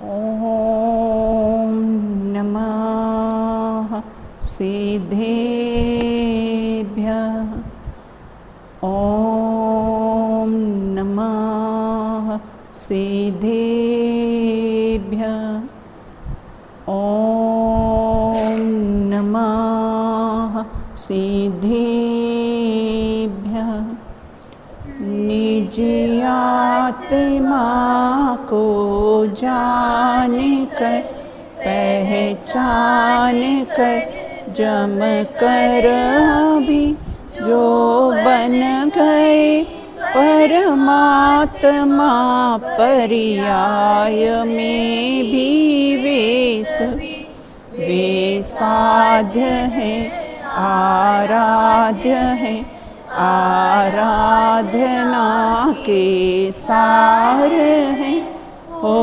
ॐ नमः सिद्धेभ्यः। ॐ नमः सिद्धेभ्यः। ॐ नमः सिद्धेभ्यः। निज आत्मा को जान कर पहचान कर जम कर भी जो बन गए परमात्मा पर्याय में भी वे साध्य है आराध्य है आराधना के सार है। हो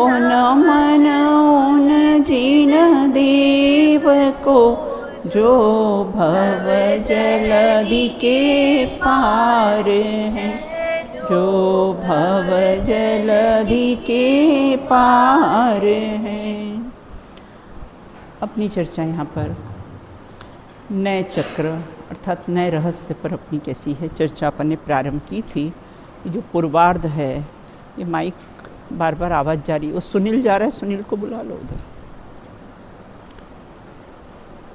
नमन उन जिन देव को जो भव जलधि के पार हैं, जो भव जलधि के पार हैं। अपनी चर्चा यहाँ पर नए चक्र अर्थात नए रहस्य पर अपनी कैसी है चर्चा अपन ने प्रारंभ की थी। ये जो पूर्वार्ध है, ये माइक बार बार आवाज़ जा रही है। वो सुनील जा रहा है, सुनील को बुला लो उधर।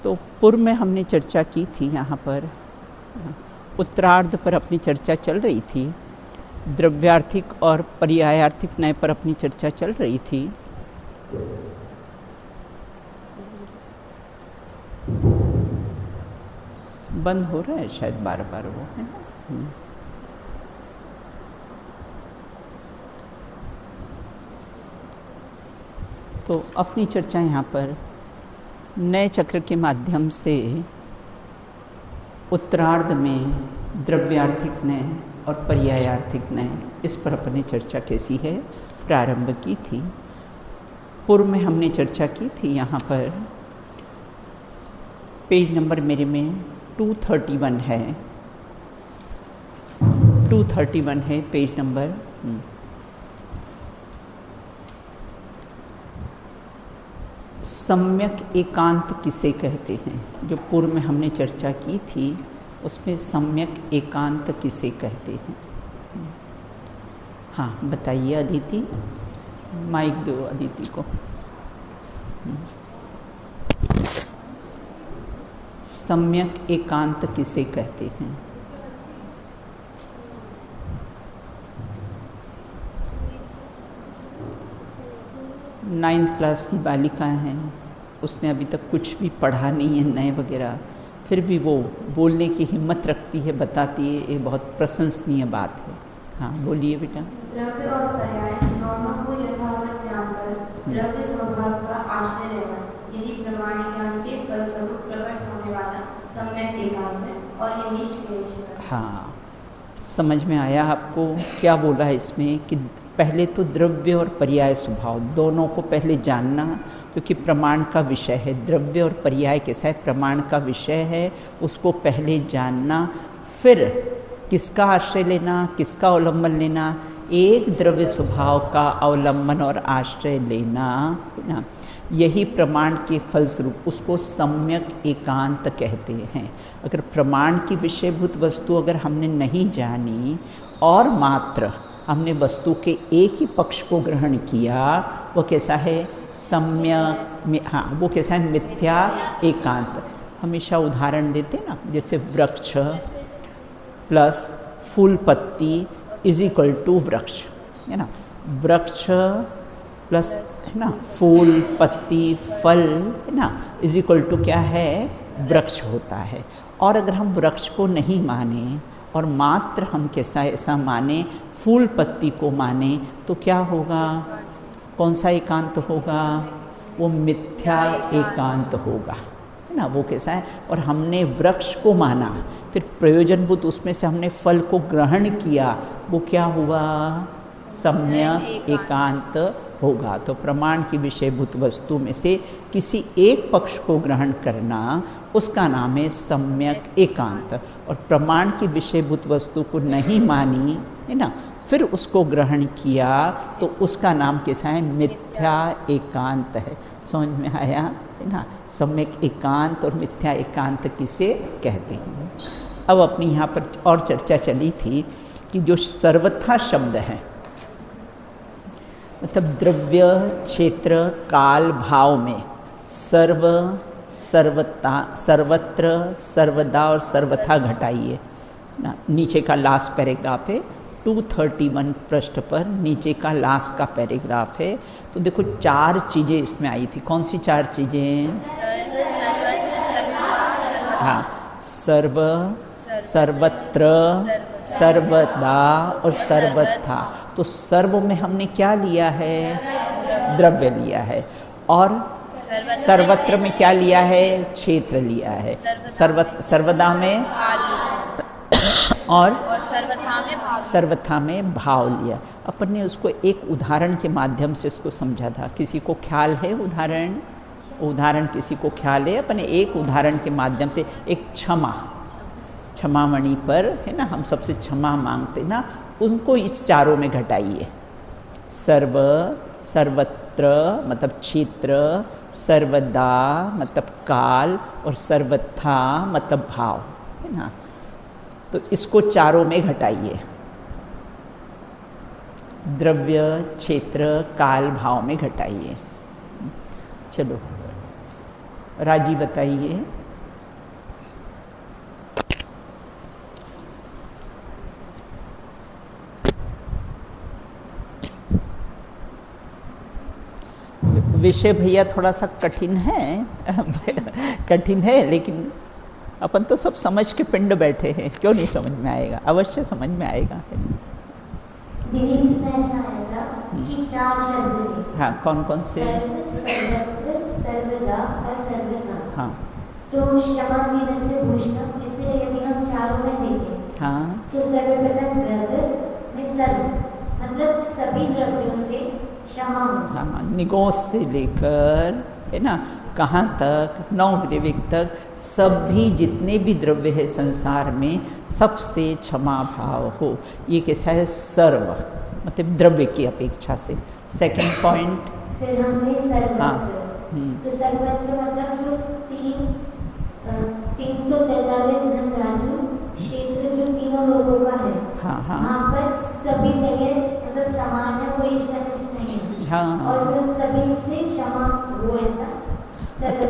तो पूर्व में हमने चर्चा की थी, यहाँ पर उत्तरार्ध पर अपनी चर्चा चल रही थी। द्रव्यार्थिक और पर्यायार्थिक नए पर अपनी चर्चा चल रही थी। बंद हो रहा है शायद बार बार वो, है ना। तो अपनी चर्चा यहाँ पर नए चक्र के माध्यम से उत्तरार्ध में द्रव्यार्थिक नए और पर्यायार्थिक नए, इस पर अपनी चर्चा कैसी है प्रारंभ की थी। पूर्व में हमने चर्चा की थी यहाँ पर पेज नंबर मेरे में 231 है, 231 है पेज नंबर। सम्यक एकांत किसे कहते हैं, जो पूर्व में हमने चर्चा की थी उसमें सम्यक एकांत किसे कहते हैं। हाँ बताइए अदिति, माइक दो अदिति को। सम्यक एकांत किसे कहते हैं? 9th क्लास की बालिका हैं, उसने अभी तक कुछ भी पढ़ा नहीं है नए वगैरह, फिर भी वो बोलने की हिम्मत रखती है, बताती है, ये बहुत प्रशंसनीय बात है। हाँ बोलिए बेटा। द्रव्य और पर्याय दोनों को यथावत जानकर द्रव्य स्वभाव का आश्रय लेना, यही प्रमाण ज्ञान के फलस्वरूप प्रकट होने वाला सम्यक एकांत है और यही श्रेष्ठ है। हाँ समझ में आया आपको क्या बोला है इसमें कि पहले तो द्रव्य और पर्याय स्वभाव दोनों को पहले जानना, क्योंकि प्रमाण का विषय है। द्रव्य और पर्याय कैसा है, प्रमाण का विषय है, उसको पहले जानना, फिर किसका आश्रय लेना, किसका अवलंबन लेना, एक द्रव्य स्वभाव का अवलंबन और आश्रय लेना ना, यही प्रमाण के फलस्वरूप उसको सम्यक एकांत कहते हैं। अगर प्रमाण की विषयभूत वस्तु अगर हमने नहीं जानी और मात्र हमने वस्तु के एक ही पक्ष को ग्रहण किया, वो कैसा है सम्यक, हाँ वो कैसा है मिथ्या एकांत। हमेशा उदाहरण देते ना, जैसे वृक्ष प्लस फूल पत्ती इज इक्वल टू वृक्ष, है ना। वृक्ष प्लस है ना फूल पत्ती फल, है ना, इज इक्वल टू क्या है वृक्ष होता है। और अगर हम वृक्ष को नहीं माने और मात्र हम कैसा ऐसा माने फूल पत्ती को माने, तो क्या होगा, कौन सा एकांत होगा, वो मिथ्या एकांत होगा, है ना। वो कैसा है, और हमने वृक्ष को माना, फिर प्रयोजनभूत उसमें से हमने फल को ग्रहण किया, वो क्या हुआ सम्यक एकांत होगा। तो प्रमाण की विषयभूत वस्तु में से किसी एक पक्ष को ग्रहण करना उसका नाम है सम्यक एकांत। और प्रमाण की विषयभूत वस्तु को नहीं मानी, है ना, फिर उसको ग्रहण किया तो उसका नाम कैसा है? मिथ्या एकांत है। समझ में आया है ना? सम्यक एकांत और मिथ्या एकांत किसे कहते हैं। अब अपनी यहाँ पर और चर्चा चली थी कि जो सर्वथा शब्द है, मतलब द्रव्य, क्षेत्र, काल, भाव में सर्व, सर्वता, सर्वत्र, सर्वदा और सर्वथा घटाइए ना। नीचे का लास्ट पैराग्राफ है 231 पृष्ठ पर, नीचे का लास्ट का पैराग्राफ है। तो देखो 4 चीज़ें इसमें आई थी। कौन सी 4 चीज़ें? हाँ, सर्व, सर्वत्र, सर्वदा और सर्वथा। तो सर्व में हमने क्या लिया है? द्रव्य लिया है। और सर्वत्र में क्या लिया है? क्षेत्र लिया है। सर्वदा में और सर्वथा में भाव लिया। अपन ने उसको एक उदाहरण के माध्यम से इसको समझा था। किसी को ख्याल है उदाहरण? उदाहरण किसी को ख्याल है? अपने एक उदाहरण के माध्यम से, एक क्षमामणि पर है ना, हम सबसे क्षमा मांगते ना, उनको इस चारों में घटाइए। सर्व, सर्वत्र मतलब क्षेत्र, सर्वदा मतलब काल और सर्वथा मतलब भाव, है ना। तो इसको चारों में घटाइए। द्रव्य, क्षेत्र, काल, भाव में घटाइए। चलो राजी बताइए। विषय भैया थोड़ा सा कठिन है कठिन है, लेकिन अपन तो सब समझ के पिंड बैठे हैं। क्यों नहीं समझ में आएगा? अवश्य समझ में आएगा। इसमें ऐसा आएगा कि 4 शब्द थे। हाँ, कौन कौन से? सर्वत्र, सर्वदा और सर्वथा। हाँ, तो क्षमा की वजह से पूछना, इसलिए यदि हम चारों में देखें, हाँ, तो सर्वप्रथम द्रव्य में सर्व मतलब सभी द्रव्यों से क्षमा हो। हाँ, निगोस से लेकर है ना कहाँ तक? 9 ग्रीविक तक सभी जितने भी द्रव्य है संसार में, सबसे क्षमा भाव हो। ये कैसा है? सर्व मतलब द्रव्य की अपेक्षा से। सेकंड पॉइंट, फिर हमने सर्वत्र। हाँ, तो सर्वत्र मतलब जो 343 धनराजु क्षेत्र जो तीनों लोगों का है, हाँ, हाँ, वहाँ पर सभी जगह मतलब समान है, कोई इष्ट नहीं है। हाँ, और उन सभी से क्षमा हो, ऐसा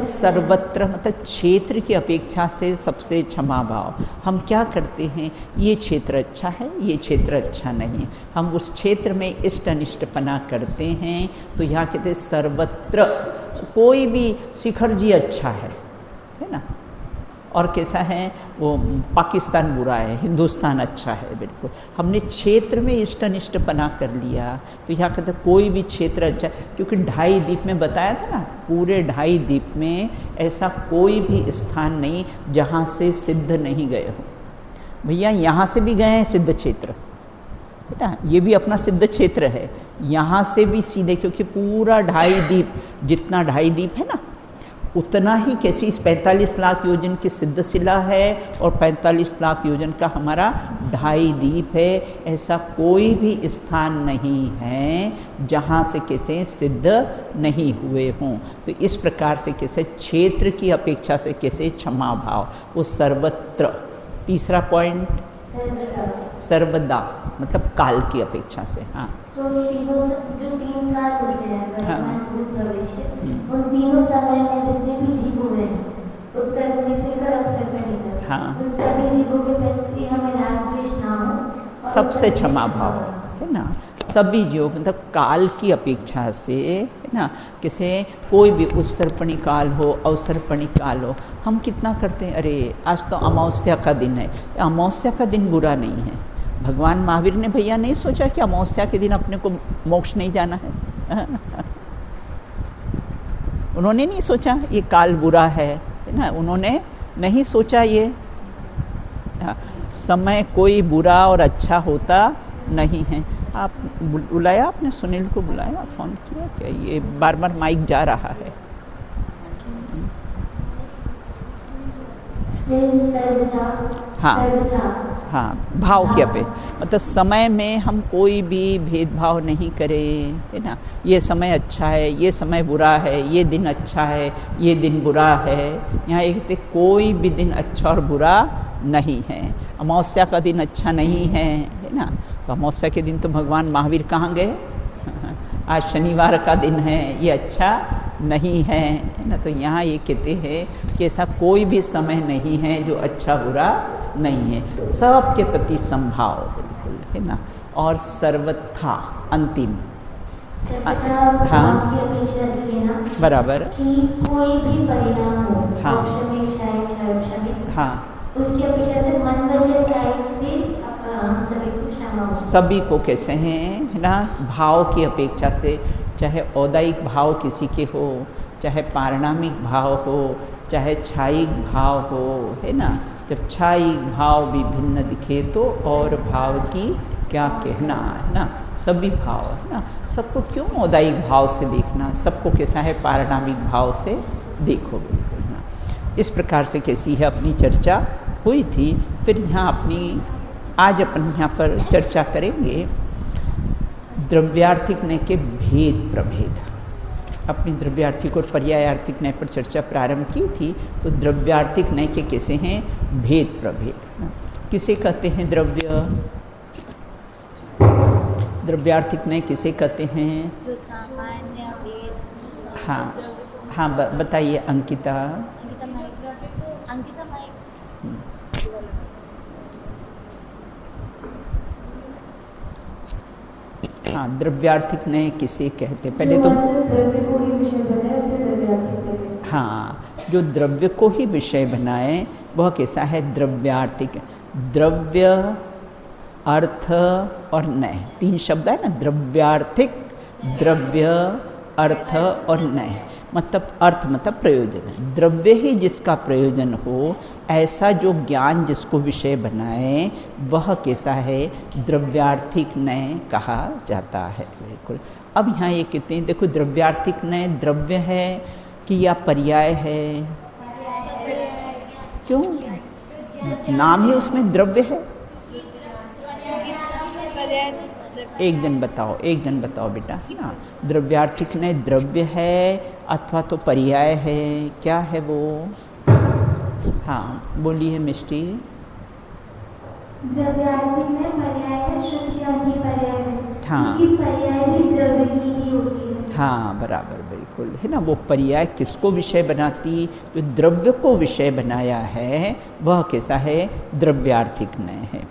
सर्वत्र मतलब क्षेत्र की अपेक्षा से सबसे क्षमा भाव। हम क्या करते हैं? ये क्षेत्र अच्छा है, ये क्षेत्र अच्छा नहीं है, हम उस क्षेत्र में इष्ट अनिष्टपना करते हैं। तो यहाँ कहते हैं सर्वत्र, कोई भी शिखर जी अच्छा है ना, और कैसा है वो पाकिस्तान बुरा है, हिंदुस्तान अच्छा है। बिल्कुल हमने क्षेत्र में इष्ट अनिष्टपना कर लिया। तो यहाँ कहते कोई भी क्षेत्र अच्छा, क्योंकि 2.5 द्वीप में बताया था ना, पूरे 2.5 द्वीप में ऐसा कोई भी स्थान नहीं जहाँ से सिद्ध नहीं गए हो। भैया यहाँ से भी गए हैं सिद्ध क्षेत्र, बेटा ये भी अपना सिद्ध क्षेत्र है। यहाँ से भी सीधे, क्योंकि पूरा 2.5 द्वीप, जितना 2.5 द्वीप है ना, उतना ही कैसी 45 लाख योजन की सिद्ध शिला है और 45 लाख योजन का हमारा 2.5 द्वीप है। ऐसा कोई भी स्थान नहीं है जहाँ से कैसे सिद्ध नहीं हुए हों। तो इस प्रकार से कैसे क्षेत्र की अपेक्षा से कैसे क्षमा भाव, वो सर्वत्र। तीसरा पॉइंट, सर्वदा मतलब काल की अपेक्षा से। हाँ, तो तीनों जो 3 काल होते हैं, वर्तमान, भूत, भविष्य, उन तीनों समय में जितने भी जीव हुए हैं, उत्सर्पणी से लेकर अपसर्पणी तक, हाँ, उन सभी जीवों के प्रति हमें राग द्वेष ना हो, सबसे क्षमा भाव है ना। सभी जीव मतलब काल की अपेक्षा से है ना, किसे कोई भी उत्सर्पणी काल हो, अवसर्पणी काल हो, हम कितना करते हैं, अरे आज तो अमावस्या का दिन है। अमावस्या का दिन बुरा नहीं है। भगवान महावीर ने भैया नहीं सोचा कि अमावस्या के दिन अपने को मोक्ष नहीं जाना है उन्होंने नहीं सोचा ये काल बुरा है ना, उन्होंने नहीं सोचा ये। समय कोई बुरा और अच्छा होता नहीं है। आप बुलाया, आपने सुनील को बुलाया, फ़ोन किया क्या? ये बार बार माइक जा रहा है। सर्वदा, हाँ, सर्वथा, हाँ, भाव की मतलब समय में हम कोई भी भेदभाव नहीं करें, है ना। ये समय अच्छा है, ये समय बुरा है, ये दिन अच्छा है, ये दिन बुरा है। यहाँ एक कहते कोई भी दिन अच्छा और बुरा नहीं है। अमावस्या का दिन अच्छा नहीं है ना। तो अमावस्या के दिन तो भगवान महावीर कहाँ गए? आज शनिवार का दिन है, ये अच्छा नहीं है ना। तो यहाँ ये कहते हैं कि ऐसा कोई भी समय नहीं है जो अच्छा बुरा नहीं है, सबके प्रति संभाव बिल्कुल, है ना। और सर्वथा अंतिम हाँ की अपेक्षा से लेना बराबर कि कोई भी परिणाम हो, हाँ औषमिक चाहे क्षयक्षमिक, हाँ उसकी अपेक्षा से मन वचन कायिक से हम सभी को क्षमा हो। सभी को कैसे हैं, है ना, भाव की अपेक्षा से, चाहे औदायिक भाव किसी के हो, चाहे पारिणामिक भाव हो, चाहे छायिक भाव हो, है ना। जब छायिक भाव भी भिन्न दिखे तो और भाव की क्या कहना, है ना। सभी भाव, है ना, सबको क्यों औदायिक भाव से देखना, सबको कैसा है पारिणामिक भाव से देखो बिल्कुल ना। इस प्रकार से कैसी है अपनी चर्चा हुई थी। फिर यहाँ आज अपन यहाँ पर चर्चा करेंगे द्रव्यार्थिक न्याय के भेद प्रभेद। अपनी द्रव्यार्थिक और पर्यायार्थिक न्याय पर चर्चा प्रारंभ की थी। तो द्रव्यार्थिक न्याय के कैसे हैं भेद प्रभेद। किसे कहते हैं द्रव्यार्थिक न्याय किसे कहते हैं? जो सामान्य भेद। हाँ हाँ, बताइए अंकिता। हाँ, द्रव्यार्थिक न्याय किसे कहते हैं? पहले तो द्रव्य को ही विषय बनाए उसे द्रव्यार्थिक कहते हैं। हाँ, जो द्रव्य को ही विषय बनाए वह कैसा है द्रव्यार्थिक। द्रव्य, अर्थ और न्याय, तीन शब्द है ना, द्रव्यार्थिक, द्रव्य, अर्थ और न्याय। मतलब अर्थ मतलब प्रयोजन, द्रव्य ही जिसका प्रयोजन हो, ऐसा जो ज्ञान जिसको विषय बनाए वह कैसा है द्रव्यार्थिक न्याय कहा जाता है। बिल्कुल। अब यहाँ ये कहते हैं देखो द्रव्यार्थिक न्याय द्रव्य है कि या पर्याय है? क्यों? नाम ही उसमें द्रव्य है। एक दिन बताओ बेटा, है ना। द्रव्यार्थिक न्याय द्रव्य है अथवा तो पर्याय है, क्या है वो? हाँ बोलिए मिष्टी। द्रव्यार्थिक में पर्याय है, शुद्ध ज्ञान की पर्याय है। हाँ। लेकिन पर्याय भी द्रव्य की ही होती है। हाँ बराबर, बिल्कुल, है ना। वो पर्याय किसको विषय बनाती? जो द्रव्य को विषय बनाया है वह कैसा है द्रव्यार्थिक न्याय है।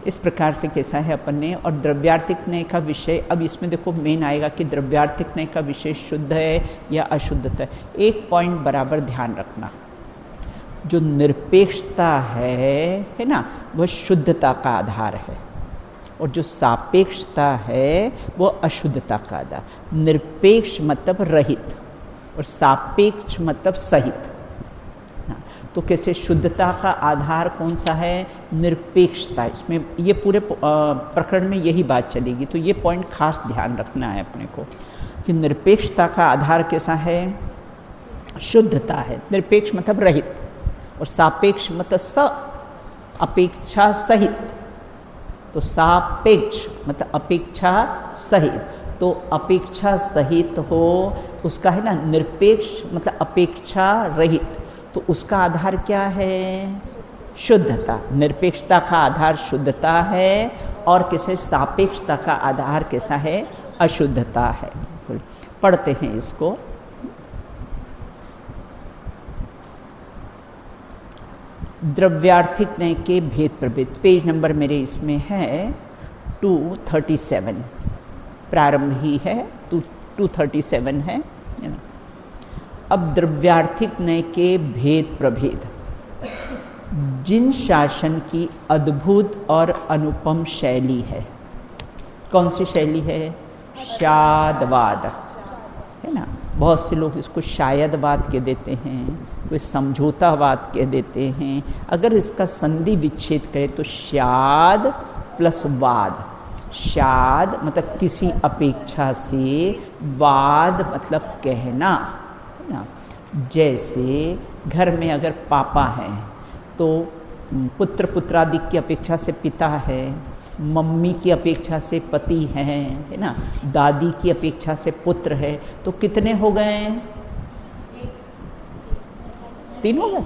इस प्रकार से कैसा है अपन ने। और द्रव्यार्थिक न्याय का विषय, अब इसमें देखो मेन आएगा कि द्रव्यार्थिक न्याय का विषय शुद्ध है या अशुद्धता है। एक पॉइंट बराबर ध्यान रखना, जो निरपेक्षता है ना, वह शुद्धता का आधार है, और जो सापेक्षता है वो अशुद्धता का आधार। निरपेक्ष मतलब रहित और सापेक्ष मतलब सहित। तो कैसे शुद्धता का आधार कौन सा है? निरपेक्षता। इसमें ये पूरे प्रकरण में यही बात चलेगी, तो ये पॉइंट खास ध्यान रखना है अपने को कि निरपेक्षता का आधार कैसा है? शुद्धता है। निरपेक्ष मतलब रहित और सापेक्ष मतलब अपेक्षा सहित। तो सापेक्ष मतलब अपेक्षा सहित, तो अपेक्षा सहित हो उसका है ना। निरपेक्ष मतलब अपेक्षा रहित, तो उसका आधार क्या है? शुद्धता। निरपेक्षता का आधार शुद्धता है और किसे सापेक्षता का आधार कैसा है? अशुद्धता है। बिल्कुल। पढ़ते हैं इसको। द्रव्यार्थिक न्याय के भेद प्रभेद, पेज नंबर मेरे इसमें है 237, प्रारंभ ही है 237 है। अब द्रव्यार्थिक न्याय के भेद प्रभेद, जिन शासन की अद्भुत और अनुपम शैली है। कौन सी शैली है? शादवाद, है ना। बहुत से लोग इसको शायदवाद कह देते हैं, कोई समझौतावाद कह देते हैं। अगर इसका संधि विच्छेद करें तो शाद प्लस वाद। शाद मतलब किसी अपेक्षा से, वाद मतलब कहना, है ना। जैसे घर में अगर पापा हैं तो पुत्र पुत्रादि की अपेक्षा से पिता है, मम्मी की अपेक्षा से पति है ना, दादी की अपेक्षा से पुत्र है, तो कितने हो गए? 3 हो गए।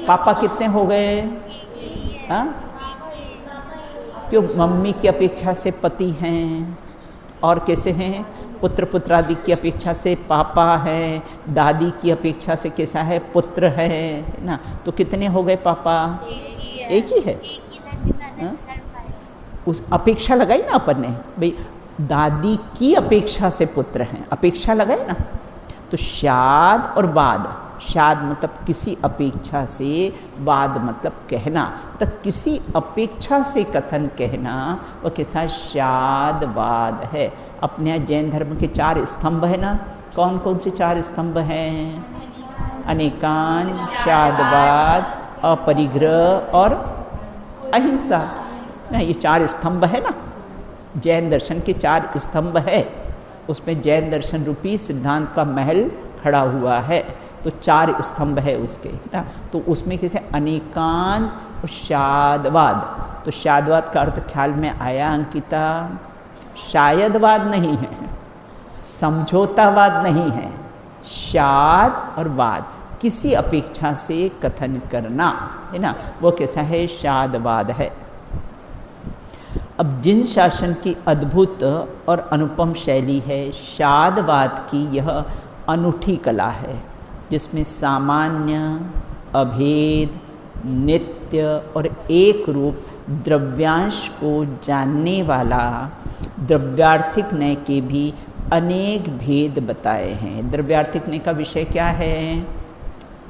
पापा कितने हो गए? हाँ, क्यों? मम्मी की अपेक्षा से पति हैं, और कैसे हैं? पुत्र पुत्रादि की अपेक्षा से पापा है, दादी की अपेक्षा से कैसा है? पुत्र है ना। तो कितने हो गए पापा? एक ही है। हाँ? उस अपेक्षा लगाई ना अपन ने, भाई दादी की अपेक्षा से पुत्र हैं, अपेक्षा लगाई ना। तो शाद और बाद, शाद मतलब किसी अपेक्षा से, बाद मतलब कहना, तो किसी अपेक्षा से कथन कहना, वो कैसा? शाद बाद है। अपने यहाँ जैन धर्म के 4 स्तंभ है ना, कौन कौन से 4 स्तंभ हैं? अनेकांश, शादवाद, अपरिग्रह और अहिंसा ना, ये 4 स्तंभ है ना। जैन दर्शन के 4 स्तंभ है, उसमें जैन दर्शन रूपी सिद्धांत का महल खड़ा हुआ है, तो 4 स्तंभ है उसके ना। तो उसमें कैसे? अनेकांश और शादवाद। तो शादवाद का अर्थ ख्याल में आया अंकिता? शायदवाद नहीं है, समझौतावाद नहीं है, शाद और वाद, किसी अपेक्षा से कथन करना है ना, वो कैसा है? शादवाद है। अब जिन शासन की अद्भुत और अनुपम शैली है, शादवाद की यह अनूठी कला है, जिसमें सामान्य, अभेद, नित्य और एक रूप द्रव्यांश को जानने वाला द्रव्यार्थिक नय के भी अनेक भेद बताए हैं। द्रव्यार्थिक नय का विषय क्या है?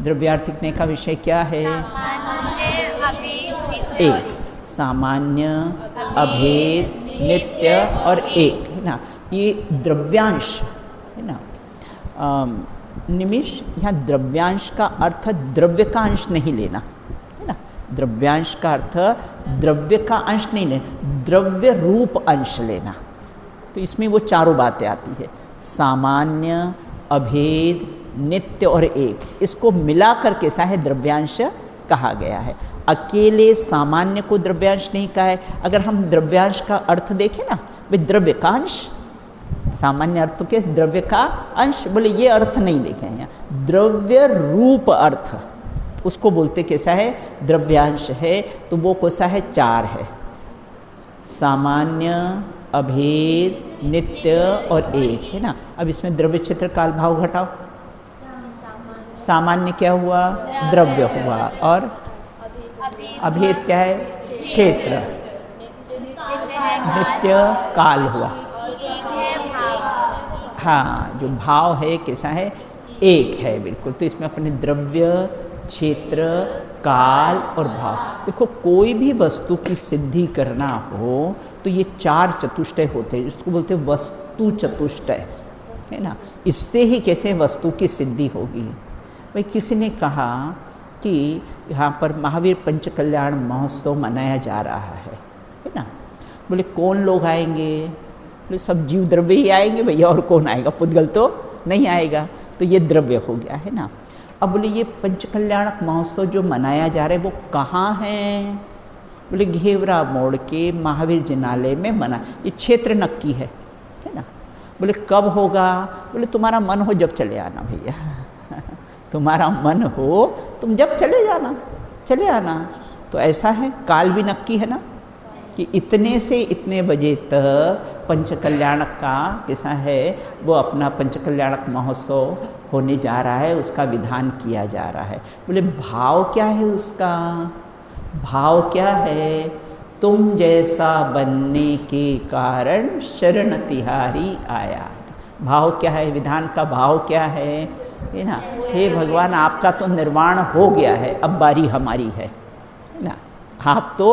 द्रव्यार्थिक नय का विषय क्या है? एक, सामान्य, अभेद, नित्य और एक, है ना। ये द्रव्यांश है ना। निमिष, यहाँ द्रव्यांश का अर्थ द्रव्य का अंश नहीं लेना है ना। द्रव्यांश का अर्थ द्रव्य का अंश नहीं लेना, द्रव्य रूप अंश लेना। तो इसमें वो 4 बातें आती है, सामान्य, अभेद, नित्य और एक, इसको मिलाकर कैसा है? द्रव्यांश कहा गया है। अकेले सामान्य को द्रव्यांश नहीं कहा है। अगर हम द्रव्यांश का अर्थ देखें ना, वे द्रव्य का अंश, सामान्य अर्थ के द्रव्य का अंश, बोले ये अर्थ नहीं देखे हैं यहाँ। द्रव्य रूप अर्थ, उसको बोलते कैसा है? द्रव्यांश है। तो वो कैसा है? 4 है, सामान्य, अभेद, नित्य और एक, है ना। अब इसमें द्रव्य क्षेत्र काल भाव घटाओ। सामान्य क्या हुआ? द्रव्य हुआ, और अभेद क्या है? क्षेत्र। नित्य काल हुआ। हाँ, जो भाव है कैसा है? एक है, बिल्कुल। तो इसमें अपने द्रव्य, क्षेत्र, काल और भाव। देखो, कोई भी वस्तु की सिद्धि करना हो तो ये 4 चतुष्टय होते हैं, इसको बोलते हैं वस्तु चतुष्टय, है ना। इससे ही कैसे वस्तु की सिद्धि होगी। भाई किसी ने कहा कि यहाँ पर महावीर पंचकल्याण महोत्सव मनाया जा रहा है ना। बोले कौन लोग आएंगे? बोले सब जीव द्रव्य ही आएंगे भैया, और कौन आएगा? पुद्गल तो नहीं आएगा। तो ये द्रव्य हो गया, है ना। अब बोले ये पंचकल्याणक महोत्सव जो मनाया जा रहा है वो कहाँ है? बोले घेवरा मोड़ के महावीर जिनालय में मना, ये क्षेत्र नक्की है ना। बोले कब होगा? बोले तुम्हारा मन हो जब चले आना भैया तुम्हारा मन हो तुम जब चले आना। तो ऐसा है, काल भी नक्की है ना, कि इतने से इतने बजे तक पंचकल्याणक का कैसा है, वो अपना पंचकल्याणक महोत्सव होने जा रहा है, उसका विधान किया जा रहा है। बोले भाव क्या है उसका? भाव क्या है? तुम जैसा बनने के कारण शरण तिहारी आया। भाव क्या है? विधान का भाव क्या है ना। हे भगवान, आपका तो निर्वाण हो गया है, अब बारी हमारी है ना। आप तो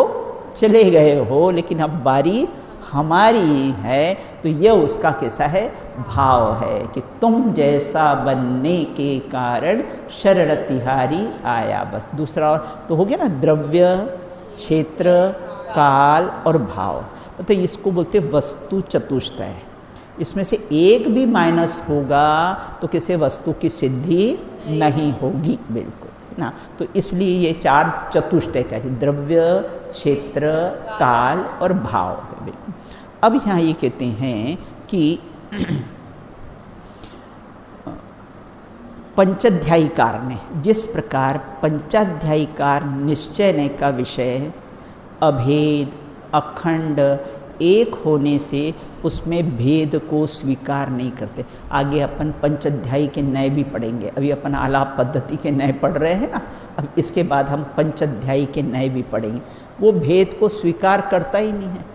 चले गए हो, लेकिन अब बारी हमारी है। तो ये उसका कैसा है? भाव है कि तुम जैसा बनने के कारण शरण तिहारी आया। बस दूसरा और तो हो गया ना, द्रव्य, क्षेत्र, काल और भाव। तो इसको बोलते वस्तु चतुष्टय। इसमें से एक भी माइनस होगा तो किसी वस्तु की सिद्धि नहीं होगी, बिल्कुल। ना। तो इसलिए ये 4 चतुष्टय का है, द्रव्य, क्षेत्र, काल और भाव है। बिल्कुल। अब यहाँ ये कहते हैं कि पंचाध्यायीकार ने जिस प्रकार पंचाध्यायीकार निश्चय का विषय अभेद, अखंड, एक होने से उसमें भेद को स्वीकार नहीं करते। आगे अपन पंचाध्यायी के नए भी पढ़ेंगे, अभी अपन आलाप पद्धति के नए पढ़ रहे हैं ना, अब इसके बाद हम पंचाध्यायी के नए भी पढ़ेंगे। वो भेद को स्वीकार करता ही नहीं है।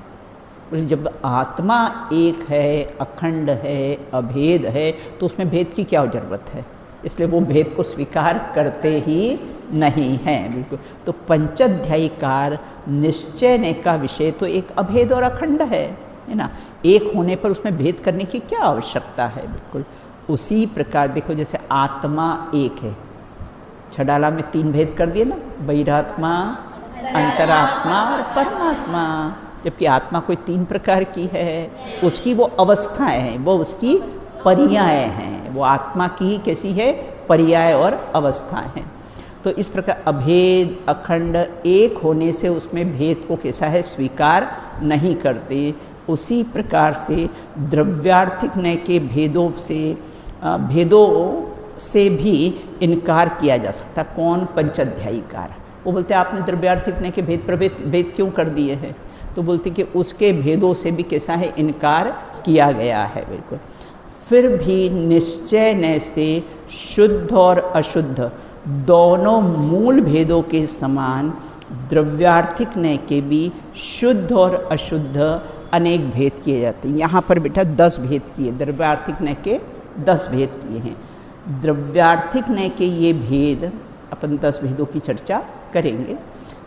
जब आत्मा एक है, अखंड है, अभेद है, तो उसमें भेद की क्या ज़रूरत है? इसलिए वो भेद को स्वीकार करते ही नहीं हैं। बिल्कुल। तो पंचाध्यायीकार निश्चय का विषय तो एक अभेद और अखंड है ना। एक होने पर उसमें भेद करने की क्या आवश्यकता है? बिल्कुल उसी प्रकार देखो, जैसे आत्मा एक है, छडाला में 3 भेद कर दिए ना, बहिरात्मा, अंतरात्मा और परमात्मा। जबकि आत्मा कोई 3 प्रकार की है, उसकी वो अवस्थाएं हैं, वो उसकी पर्याय हैं, वो आत्मा की ही कैसी है? पर्याय और अवस्थाएं हैं। तो इस प्रकार अभेद, अखंड, एक होने से उसमें भेद को कैसा है? स्वीकार नहीं करते। उसी प्रकार से द्रव्यार्थिक नय के भेदों से भी इनकार किया जा सकता। कौन? पंचाध्यायीकार। वो बोलते हैं आपने द्रव्यार्थिक नय के भेद क्यों कर दिए हैं? तो बोलते कि उसके भेदों से भी कैसा है? इनकार किया गया है। बिल्कुल। फिर भी निश्चय नय से शुद्ध और अशुद्ध दोनों मूल भेदों के समान द्रव्यार्थिक नय के भी शुद्ध और अशुद्ध अनेक भेद किए जाते हैं। यहाँ पर बेटा 10 भेद किए, द्रव्यार्थिक नय के 10 भेद किए हैं। द्रव्यार्थिक नय के ये भेद, अपन 10 भेदों की चर्चा करेंगे।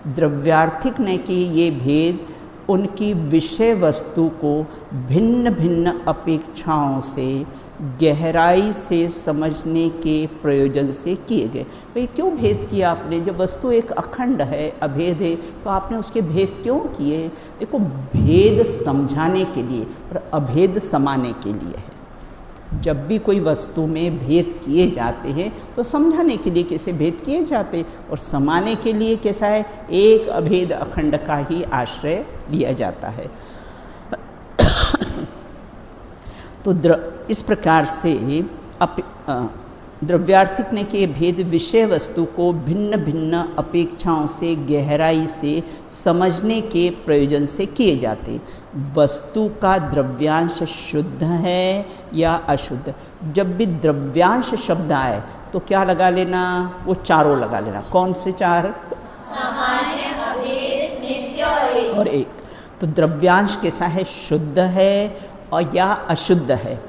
द्रव्यार्थिक नय के ये भेद उनकी विषय वस्तु को भिन्न भिन्न अपेक्षाओं से गहराई से समझने के प्रयोजन से किए गए। भाई क्यों भेद किया आपने? जब वस्तु एक अखंड है, अभेद है, तो आपने उसके भेद क्यों किए? देखो, भेद समझाने के लिए और अभेद समाने के लिए है। जब भी कोई वस्तु में भेद किए जाते हैं तो समझाने के लिए कैसे भेद किए जाते हैं, और समाने के लिए कैसा है? एक अभेद अखंड का ही आश्रय लिया जाता है। तो इस प्रकार से द्रव्यार्थिक ने के भेद विषय वस्तु को भिन्न भिन्न अपेक्षाओं से गहराई से समझने के प्रयोजन से किए जाते। वस्तु का द्रव्यांश शुद्ध है या अशुद्ध? जब भी द्रव्यांश शब्द आए तो क्या लगा लेना? वो चारों लगा लेना। कौन से 4? सामान्य, अभेद, नित्य और एक। तो द्रव्यांश कैसा है? शुद्ध है और या अशुद्ध है,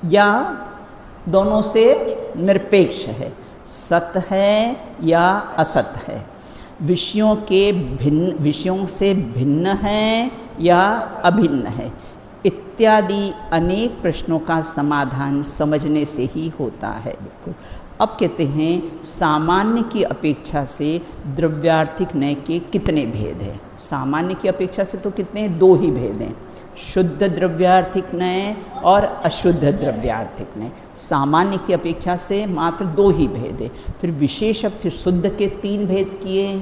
या दोनों से निरपेक्ष है, सत है या असत है, विषयों से भिन्न है या अभिन्न है, इत्यादि अनेक प्रश्नों का समाधान समझने से ही होता है। बिल्कुल। अब कहते हैं सामान्य की अपेक्षा से द्रव्यार्थिक नय के कितने भेद हैं? सामान्य की अपेक्षा से तो कितने? 2 ही भेद हैं, शुद्ध द्रव्यार्थिक नय और अशुद्ध द्रव्यार्थिक नय। सामान्य की अपेक्षा से मात्र 2 ही भेद है। फिर विशेष, फिर शुद्ध के 3 भेद किए,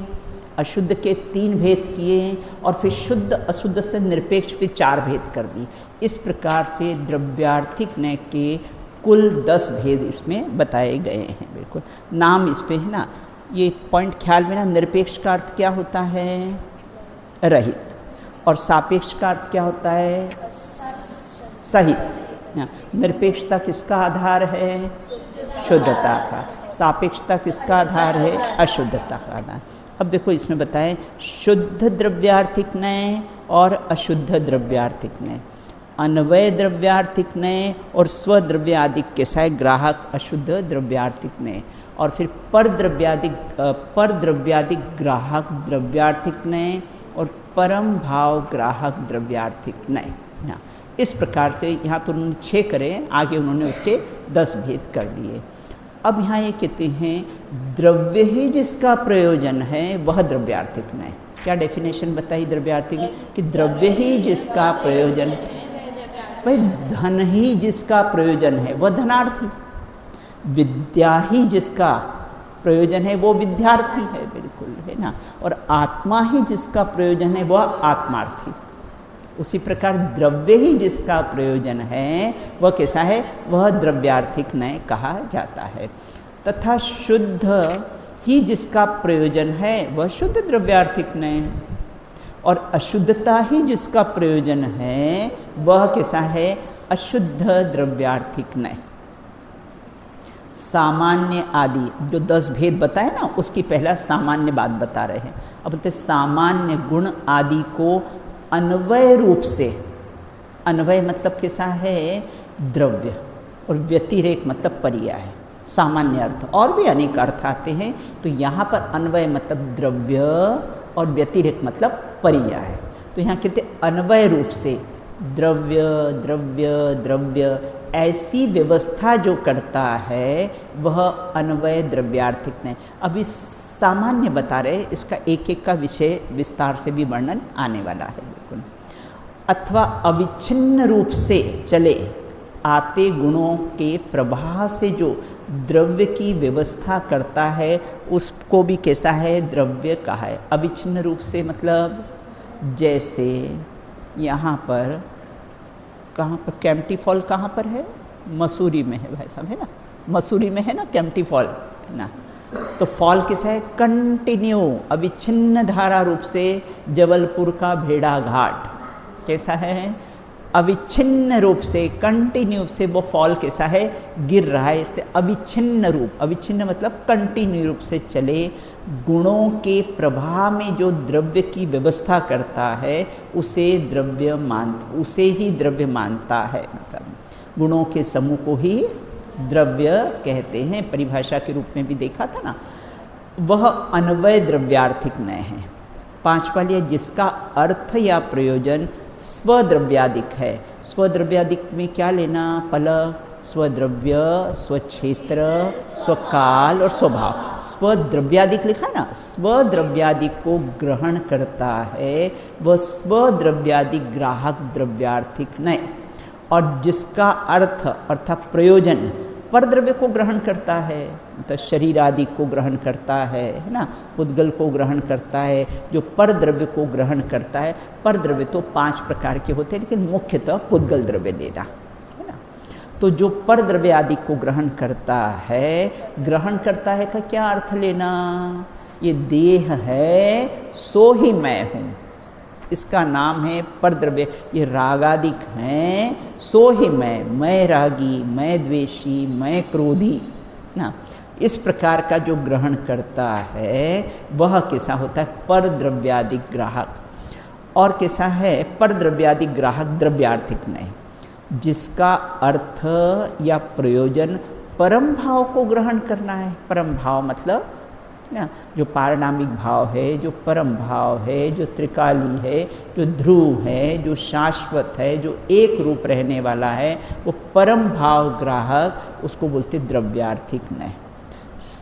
अशुद्ध के 3 भेद किए, और फिर शुद्ध अशुद्ध से निरपेक्ष फिर 4 भेद कर दी। इस प्रकार से द्रव्यार्थिक नय के कुल 10 भेद इसमें बताए गए हैं। बिल्कुल। नाम इस पे है ना, ये पॉइंट ख्याल में ना। निरपेक्ष का अर्थ क्या होता है? रहित। और सापेक्ष का अर्थ क्या होता है? सहित। निरपेक्षता किसका आधार है? शुद्धता का। सापेक्षता किसका आधार है? अशुद्धता का आधार। अब देखो इसमें बताएं शुद्ध द्रव्यार्थिक नय और अशुद्ध द्रव्यार्थिक नय, अन्वय द्रव्यार्थिक नय और स्वद्रव्यादिक कैसा है? ग्राहक अशुद्ध द्रव्यार्थिक नय। और फिर पर द्रव्यादिक ग्राहक द्रव्यार्थिक नय और परम भाव ग्राहक द्रव्यार्थिक नय। इस प्रकार से यहाँ तो उन्होंने 6 करे, आगे उन्होंने उसके 10 भेद कर दिए। अब यहाँ ये कहते हैं द्रव्य ही जिसका प्रयोजन है वह द्रव्यार्थिक नय। क्या डेफिनेशन बताई द्रव्यार्थिक? कि द्रव्य ही जिसका प्रयोजन, भाई धन ही जिसका प्रयोजन है वह धनार्थी, विद्या ही जिसका प्रयोजन है वो विद्यार्थी है, बिल्कुल, है ना। और आत्मा ही जिसका प्रयोजन है वह आत्मार्थी। उसी प्रकार द्रव्य ही जिसका प्रयोजन है वह कैसा है, वह द्रव्यार्थिक नय कहा जाता है। तथा शुद्ध ही जिसका प्रयोजन है वह शुद्ध द्रव्यार्थिक नय, और अशुद्धता ही जिसका प्रयोजन है वह कैसा है, अशुद्ध द्रव्यार्थिक नय। सामान्य आदि जो 10 भेद बताए ना, उसकी पहला सामान्य बात बता रहे हैं। अब बोलते सामान्य गुण आदि को अन्वय रूप से, अन्वय मतलब कैसा है, द्रव्य, और व्यतिरेक मतलब पर्याय है। सामान्य अर्थ और भी अनेक अर्थ आते हैं, तो यहाँ पर अन्वय मतलब द्रव्य और व्यतिरेक मतलब पर्याय है। तो यहाँ कहते अन्वय रूप से द्रव्य द्रव्य द्रव्य ऐसी व्यवस्था जो करता है वह अन्वय द्रव्यार्थिक नहीं। अभी सामान्य बता रहे, इसका एक एक का विषय विस्तार से भी वर्णन आने वाला है, बिल्कुल। अथवा अविच्छिन्न रूप से चले आते गुणों के प्रवाह से जो द्रव्य की व्यवस्था करता है उसको भी कैसा है, द्रव्य कहा है। अविच्छिन्न रूप से मतलब जैसे यहाँ पर, कहाँ पर कैंपटी फॉल कहाँ पर है, मसूरी में है भाई साहब, है ना, मसूरी में है ना कैंपटी फॉल, है ना। तो फॉल किसा है, कंटिन्यू अविच्छिन्न धारा रूप से जबलपुर का भेड़ा घाट कैसा है, अविच्छिन्न रूप से कंटिन्यू से वो फॉल कैसा है, गिर रहा है। इससे अविच्छिन्न रूप, अविच्छिन्न मतलब कंटिन्यू रूप से चले गुणों के प्रवाह में जो द्रव्य की व्यवस्था करता है उसे द्रव्य उसे ही द्रव्य मानता है। मतलब गुणों के समूह को ही द्रव्य कहते हैं, परिभाषा के रूप में भी देखा था ना। वह अन्वय द्रव्यार्थिक नय है। पांचवा लिया, जिसका अर्थ या प्रयोजन स्वद्रव्यादिक है। स्वद्रव्यादिक में क्या लेना, पलक, स्वद्रव्य, स्वक्षेत्र, स्वकाल और स्वभाव। स्वद्रव्यादिक लिखा ना, स्वद्रव्यादिक को ग्रहण करता है वह स्वद्रव्यादिक ग्राहक द्रव्यार्थिक नय। और जिसका अर्थ अर्थात प्रयोजन परद्रव्य को ग्रहण करता है, मतलब शरीर आदि को ग्रहण करता है ना, पुद्गल को ग्रहण करता है। जो परद्रव्य को ग्रहण करता है, परद्रव्य तो 5 प्रकार के होते हैं, लेकिन मुख्यतः पुद्गल द्रव्य लेना, है ना। तो जो परद्रव्य आदि को ग्रहण करता है का क्या अर्थ लेना, ये देह है सो ही मैं हूँ, इसका नाम है परद्रव्य। ये रागादिक हैं, सो ही मैं रागी, मैं द्वेषी, मैं क्रोधी ना, इस प्रकार का जो ग्रहण करता है वह कैसा होता है, परद्रव्यादिक ग्राहक। और कैसा है, परद्रव्यादिक ग्राहक द्रव्यार्थिक नहीं। जिसका अर्थ या प्रयोजन परम भाव को ग्रहण करना है। परम भाव मतलब ना, जो पारणामिक भाव है, जो परम भाव है, जो त्रिकाली है, जो ध्रुव है, जो शाश्वत है, जो एक रूप रहने वाला है, वो परम भाव ग्राहक, उसको बोलते द्रव्यार्थिक नय।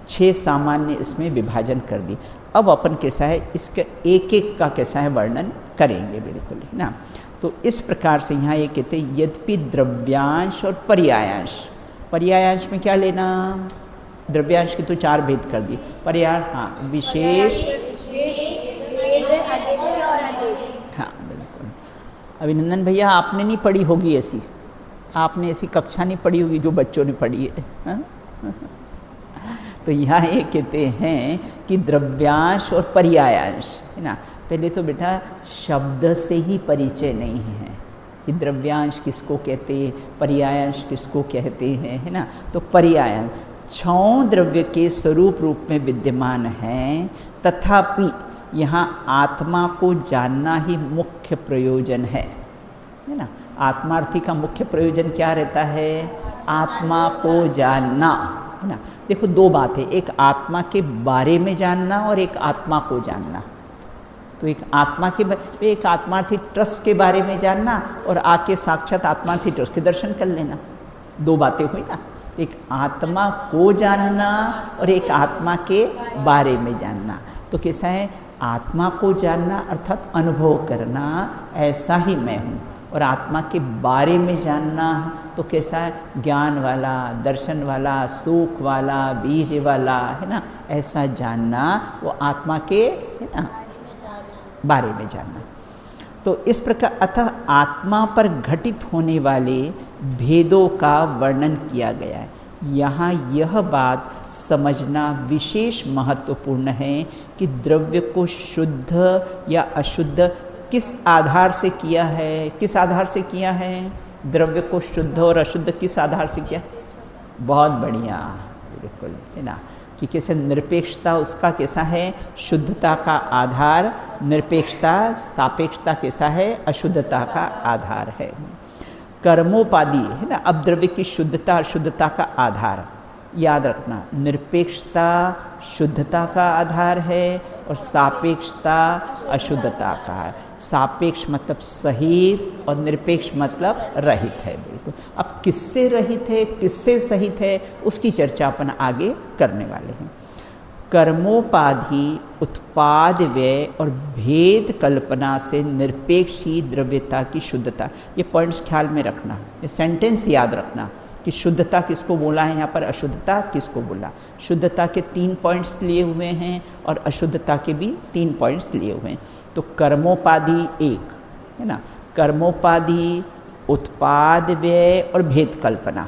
6 सामान्य इसमें विभाजन कर दी। अब अपन कैसा है, इसके एक एक का कैसा है वर्णन करेंगे, बिल्कुल, है ना। तो इस प्रकार से यहाँ ये कहते हैं, यद्यपि द्रव्यांश और पर्यायांश, पर्यायांश में क्या लेना, द्रव्यांश की तो 4 भेद कर दी, पर्याय हाँ विशेष, हाँ बिल्कुल। अभिनंदन भैया आपने नहीं पढ़ी होगी ऐसी, आपने ऐसी कक्षा नहीं पढ़ी होगी जो बच्चों ने पढ़ी है, हाँ? तो यहाँ ये कहते हैं कि द्रव्यांश और पर्यायांश, है ना। पहले तो बेटा शब्द से ही परिचय नहीं है कि द्रव्यांश किसको कहते हैं, पर्यायांश किसको कहते हैं, है ना। तो पर्यायांश 6 द्रव्य के स्वरूप रूप में विद्यमान हैं, तथापि यहाँ आत्मा को जानना ही मुख्य प्रयोजन है ना। आत्मार्थी का मुख्य प्रयोजन क्या रहता है, आत्मा को जानना, है ना। देखो 2 बात है, एक आत्मा के बारे में जानना और एक आत्मा को जानना। तो एक आत्मा के, एक आत्मार्थी ट्रस्ट के बारे में जानना और आके साक्षात आत्मार्थी ट्रस्ट के दर्शन कर लेना, 2 बातें हुई ना। एक आत्मा को जानना और एक आत्मा के बारे में जानना। तो कैसा है, आत्मा को जानना अर्थात अनुभव करना, ऐसा ही मैं हूँ। और आत्मा के बारे में जानना तो कैसा है, ज्ञान वाला, दर्शन वाला, सुख वाला, वीर्य वाला, है ना, ऐसा जानना, वो आत्मा के, है ना, बारे में जानना। तो इस प्रकार अतः आत्मा पर घटित होने वाले भेदों का वर्णन किया गया है। यहाँ यह बात समझना विशेष महत्वपूर्ण है कि द्रव्य को शुद्ध या अशुद्ध किस आधार से किया है, किस आधार से किया है, द्रव्य को शुद्ध और अशुद्ध किस आधार से किया। बहुत बढ़िया, बिल्कुल, है ना, कि कैसे निरपेक्षता उसका कैसा है, शुद्धता का आधार, निरपेक्षता सापेक्षता कैसा है, अशुद्धता का आधार है। कर्मोपाधि, है ना, अब द्रव्य की शुद्धता अशुद्धता का आधार याद रखना, निरपेक्षता शुद्धता का आधार है और सापेक्षता अशुद्धता का है। सापेक्ष मतलब सहित और निरपेक्ष मतलब रहित है। बिल्कुल, अब किससे रहित है, किससे सहित है, उसकी चर्चा अपन आगे करने वाले हैं। कर्मोपाधि उत्पाद व्यय और भेद कल्पना से निरपेक्ष ही द्रव्यता की शुद्धता, ये पॉइंट्स ख्याल में रखना, ये सेंटेंस याद रखना कि शुद्धता किसको बोला है, यहाँ पर अशुद्धता किसको बोला। शुद्धता के 3 पॉइंट्स लिए हुए हैं और अशुद्धता के भी 3 पॉइंट्स लिए हुए हैं। तो कर्मोपाधि 1 है ना, कर्मोपाधि उत्पाद व्यय और भेद कल्पना,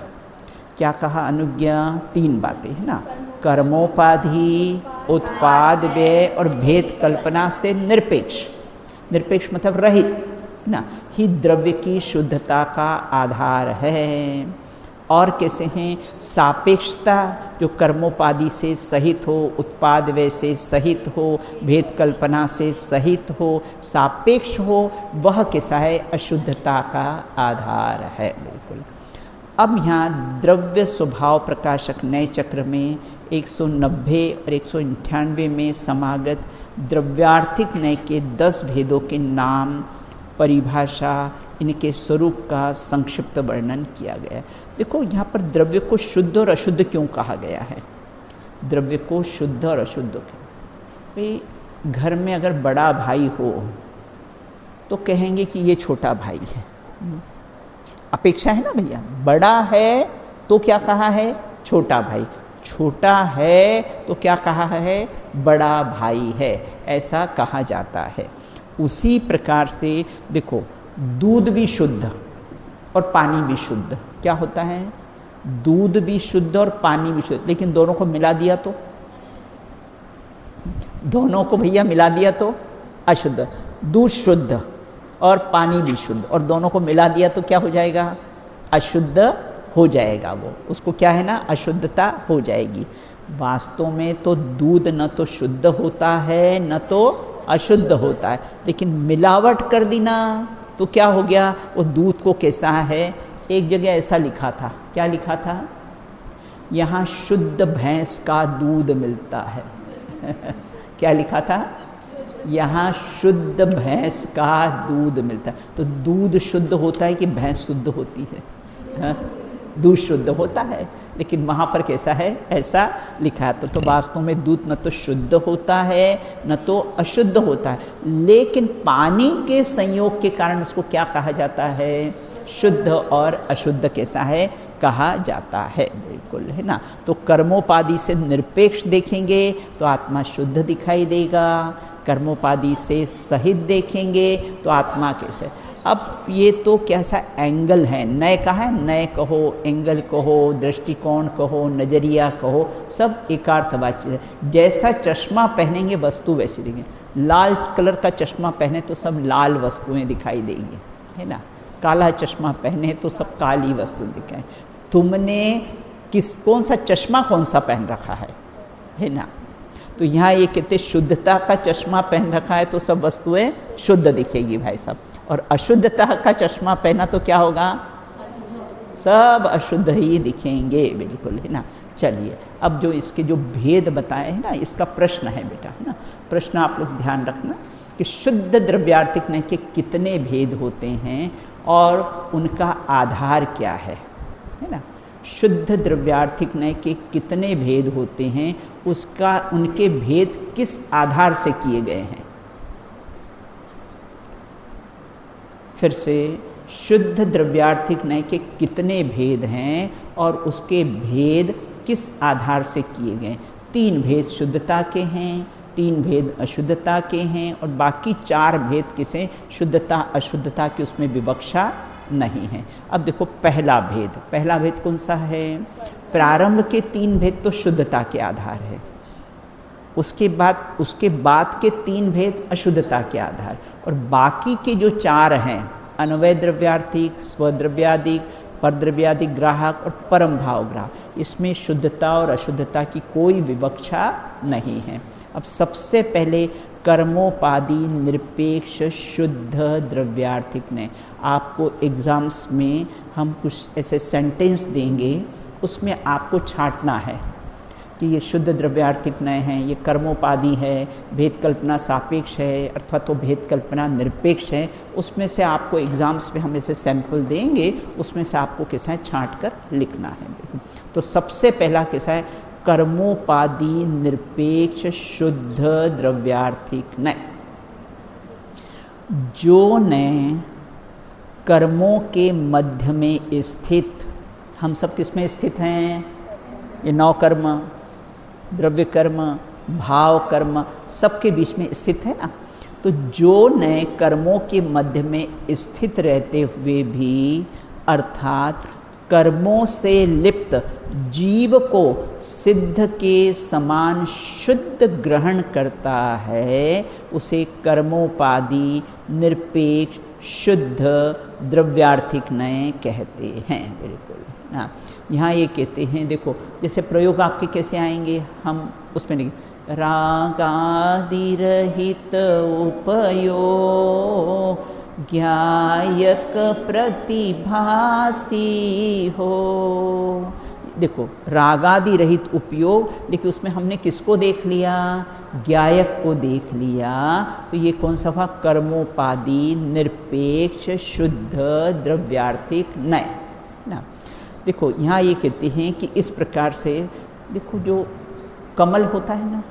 क्या कहा अनुज्ञा, 3 बातें, है ना, कर्मोपाधि उत्पाद व्यय और भेद कल्पना से निरपेक्ष, निरपेक्ष मतलब रहित, है ना, ही द्रव्य की शुद्धता का आधार है। और कैसे हैं, सापेक्षता, जो कर्मोपाधि से सहित हो, उत्पाद व्यय से सहित हो, भेद कल्पना से सहित हो, सापेक्ष हो, वह कैसा है, अशुद्धता का आधार है। बिल्कुल। अब यहाँ द्रव्य स्वभाव प्रकाशक नए चक्र में 190 और 198 में समागत द्रव्यार्थिक नय के 10 भेदों के नाम, परिभाषा, इनके स्वरूप का संक्षिप्त वर्णन किया गया है। देखो यहाँ पर द्रव्य को शुद्ध और अशुद्ध क्यों कहा गया है, द्रव्य को शुद्ध और अशुद्ध क्यों। भाई घर में अगर बड़ा भाई हो तो कहेंगे कि ये छोटा भाई है, अपेक्षा है ना भैया, बड़ा है तो क्या कहा है, छोटा भाई, छोटा है तो क्या कहा है, बड़ा भाई है, ऐसा कहा जाता है। उसी प्रकार से देखो दूध भी शुद्ध और पानी भी शुद्ध, क्या होता है, दूध भी शुद्ध और पानी भी शुद्ध, लेकिन दोनों को मिला दिया तो, दोनों को भैया मिला दिया तो अशुद्ध। दूध शुद्ध और पानी भी शुद्ध और दोनों को मिला दिया तो क्या हो जाएगा, अशुद्ध हो जाएगा, वो उसको क्या है ना, अशुद्धता हो जाएगी। वास्तव में तो दूध न तो शुद्ध होता है न तो अशुद्ध होता है, लेकिन मिलावट कर दी ना तो क्या हो गया, वो दूध को कैसा है, एक जगह ऐसा लिखा था, क्या लिखा था, यहाँ शुद्ध भैंस का दूध मिलता है क्या लिखा था, यहाँ शुद्ध भैंस का दूध मिलता है। तो दूध शुद्ध होता है कि भैंस शुद्ध होती है, हाँ? दूध शुद्ध होता है, लेकिन वहाँ पर कैसा है, ऐसा लिखा है। तो वास्तव में दूध न तो शुद्ध होता है न तो अशुद्ध होता है, लेकिन पानी के संयोग के कारण उसको क्या कहा जाता है, शुद्ध और अशुद्ध कैसा है, कहा जाता है। बिल्कुल, है ना। तो कर्मोपाधि से निरपेक्ष देखेंगे तो आत्मा शुद्ध दिखाई देगा, कर्मोपाधि से सहित देखेंगे तो आत्मा कैसे। अब ये तो कैसा एंगल है, नए कहा है, नए कहो, एंगल कहो, दृष्टिकोण कहो, नज़रिया कहो, सब एकार्थवाच्य है। जैसा चश्मा पहनेंगे वस्तु वैसी दिखेगी। लाल कलर का चश्मा पहने तो सब लाल वस्तुएं दिखाई देंगी, है ना। काला चश्मा पहने तो सब काली वस्तु दिखाएं। तुमने कौन सा चश्मा कौन सा पहन रखा है ना। तो यहाँ ये कहते शुद्धता का चश्मा पहन रखा है तो सब वस्तुएं शुद्ध दिखेगी भाई साहब, और अशुद्धता का चश्मा पहना तो क्या होगा, सब अशुद्ध ही दिखेंगे। बिल्कुल, है ना। चलिए अब जो इसके जो भेद बताए हैं ना, इसका प्रश्न है बेटा, है ना। प्रश्न आप लोग ध्यान रखना कि शुद्ध द्रव्यार्थिक नय के कितने भेद होते हैं और उनका आधार क्या है ना। शुद्ध द्रव्यार्थिक नय के कितने भेद होते हैं, उसका उनके भेद किस आधार से किए गए हैं। फिर से, शुद्ध द्रव्यार्थिक नय के कितने भेद हैं और उसके भेद किस आधार से किए गए। 3 भेद शुद्धता के हैं, 3 भेद अशुद्धता के हैं और बाकी 4 भेद किसे शुद्धता अशुद्धता की उसमें विवक्षा नहीं है। अब देखो पहला भेद कौन सा है। प्रारंभ के 3 भेद तो शुद्धता के आधार है, उसके बाद के 3 भेद अशुद्धता के आधार, और बाकी के जो 4 हैं अन्वय द्रव्यार्थिक, स्वद्रव्यादिक, परद्रव्यादिक ग्राहक और परम भाव ग्राहक, इसमें शुद्धता और अशुद्धता की कोई विवक्षा नहीं है। अब सबसे पहले कर्मोपाधि निरपेक्ष शुद्ध द्रव्यार्थिक ने, आपको एग्ज़ाम्स में हम कुछ ऐसे सेंटेंस देंगे, उसमें आपको छांटना है कि ये शुद्ध द्रव्यार्थिक नय हैं, ये कर्मोपाधि है, भेद कल्पना सापेक्ष है अर्थात तो भेद कल्पना निरपेक्ष है। उसमें से आपको एग्ज़ाम्स में हम ऐसे सैंपल देंगे, उसमें से आपको कैसा है छांट कर लिखना है। तो सबसे पहला कैसा है, कर्मोपाधि निरपेक्ष शुद्ध द्रव्यार्थिक नय। जो नय कर्मों के मध्य में स्थित, हम सब किस में स्थित हैं, ये 9 कर्म, द्रव्य कर्म, भाव कर्म, सबके बीच में स्थित है ना। तो जो नए कर्मों के मध्य में स्थित रहते हुए भी अर्थात कर्मों से लिप्त जीव को सिद्ध के समान शुद्ध ग्रहण करता है, उसे कर्मोपाधि निरपेक्ष शुद्ध द्रव्यार्थिक नय कहते हैं। बिल्कुल ना, यहाँ ये कहते हैं, देखो जैसे प्रयोग आपके कैसे आएंगे, हम उसमें नहीं, रागादि रहित उपयोग ज्ञायक प्रतिभासी हो। देखो रागादि रहित उपयोग, लेकिन उसमें हमने किसको देख लिया, ज्ञायक को देख लिया। तो ये कौन सा हुआ, कर्मोपाधि निरपेक्ष शुद्ध द्रव्यार्थिक नय ना। देखो यहाँ ये कहते हैं कि इस प्रकार से, देखो जो कमल होता है ना,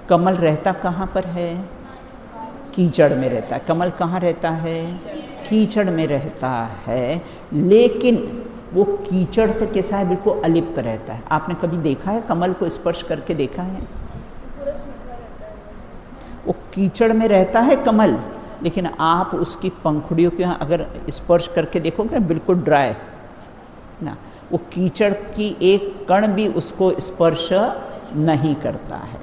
कमल रहता कहाँ पर है, कीचड़ में रहता है। कमल कहाँ रहता है, कीचड़ में रहता है, लेकिन वो कीचड़ से कैसा है, बिल्कुल अलिप्त रहता है। आपने कभी देखा है कमल को स्पर्श करके देखा है, वो कीचड़ में रहता है कमल, लेकिन आप उसकी पंखुड़ियों के यहाँ अगर स्पर्श करके देखोगे ना, बिल्कुल ड्राई ना, वो कीचड़ की एक कण भी उसको स्पर्श नहीं करता है।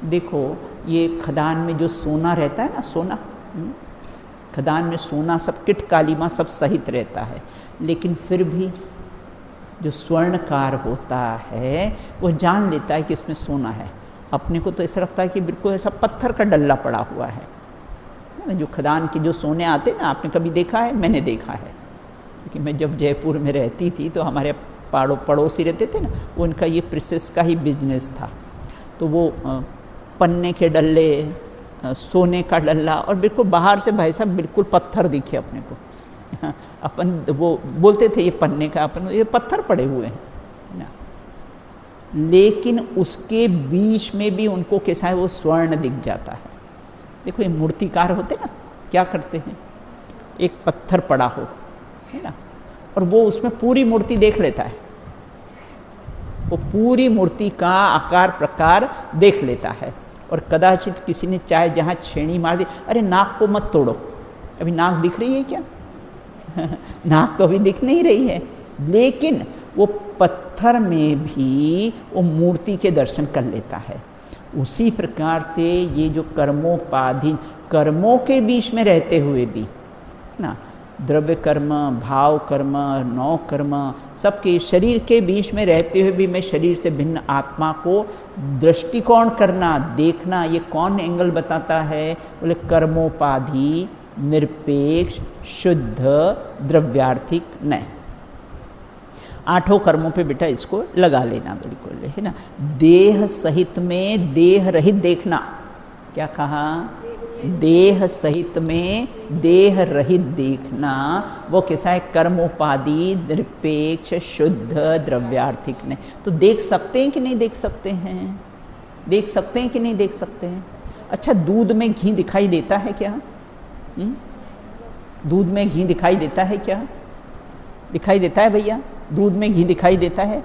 देखो ये खदान में जो सोना रहता है ना, सोना, खदान में सोना सब किट कालीमा सब सहित रहता है, लेकिन फिर भी जो स्वर्णकार होता है वो जान लेता है कि इसमें सोना है। अपने को तो ऐसा लगता है कि बिल्कुल ऐसा पत्थर का डल्ला पड़ा हुआ है। जो खदान के जो सोने आते ना, आपने कभी देखा है, मैंने देखा है, क्योंकि मैं जब जयपुर में रहती थी तो हमारे पड़ोसी रहते थे ना, वो उनका ये प्रेसेस का ही बिजनेस था। तो वो पन्ने के डल्ले, सोने का डल्ला, और बिल्कुल बाहर से भाई साहब बिल्कुल पत्थर दिखे अपने को। अपन वो बोलते थे ये पन्ने का, अपन ये पत्थर पड़े हुए हैं ना, लेकिन उसके बीच में भी उनको कैसा है, वो स्वर्ण दिख जाता है। देखो ये मूर्तिकार होते ना, क्या करते हैं, एक पत्थर पड़ा हो है ना, और वो उसमें पूरी मूर्ति देख लेता है, वो पूरी मूर्ति का आकार प्रकार देख लेता है। और कदाचित किसी ने चाहे जहाँ छेड़ी मार दी, अरे नाक को मत तोड़ो, अभी नाक दिख रही है क्या नाक तो अभी दिख नहीं रही है, लेकिन वो पत्थर में भी वो मूर्ति के दर्शन कर लेता है। उसी प्रकार से ये जो कर्मोपाधि, कर्मों के बीच में रहते हुए भी ना, द्रव्य कर्म, भाव कर्म, 9 कर्म, सबके शरीर के बीच में रहते हुए भी मैं शरीर से भिन्न आत्मा को दृष्टिकोण करना, देखना, ये कौन एंगल बताता है, बोले कर्मोपाधि निरपेक्ष शुद्ध द्रव्यार्थिक नय। 8 कर्मों पे बेटा इसको लगा लेना बिल्कुल, है ना। देह सहित में देह रहित देखना, क्या कहा, देह सहित में देह रहित देखना, वो कैसा है, कर्मोपाधि निरपेक्ष शुद्ध द्रव्यार्थिक ने। तो देख सकते हैं कि नहीं देख सकते हैं, देख सकते हैं कि नहीं देख सकते हैं। अच्छा दूध में घी दिखाई देता है क्या, दूध में घी दिखाई देता है क्या? दिखाई देता है भैया? दूध में घी दिखाई देता है,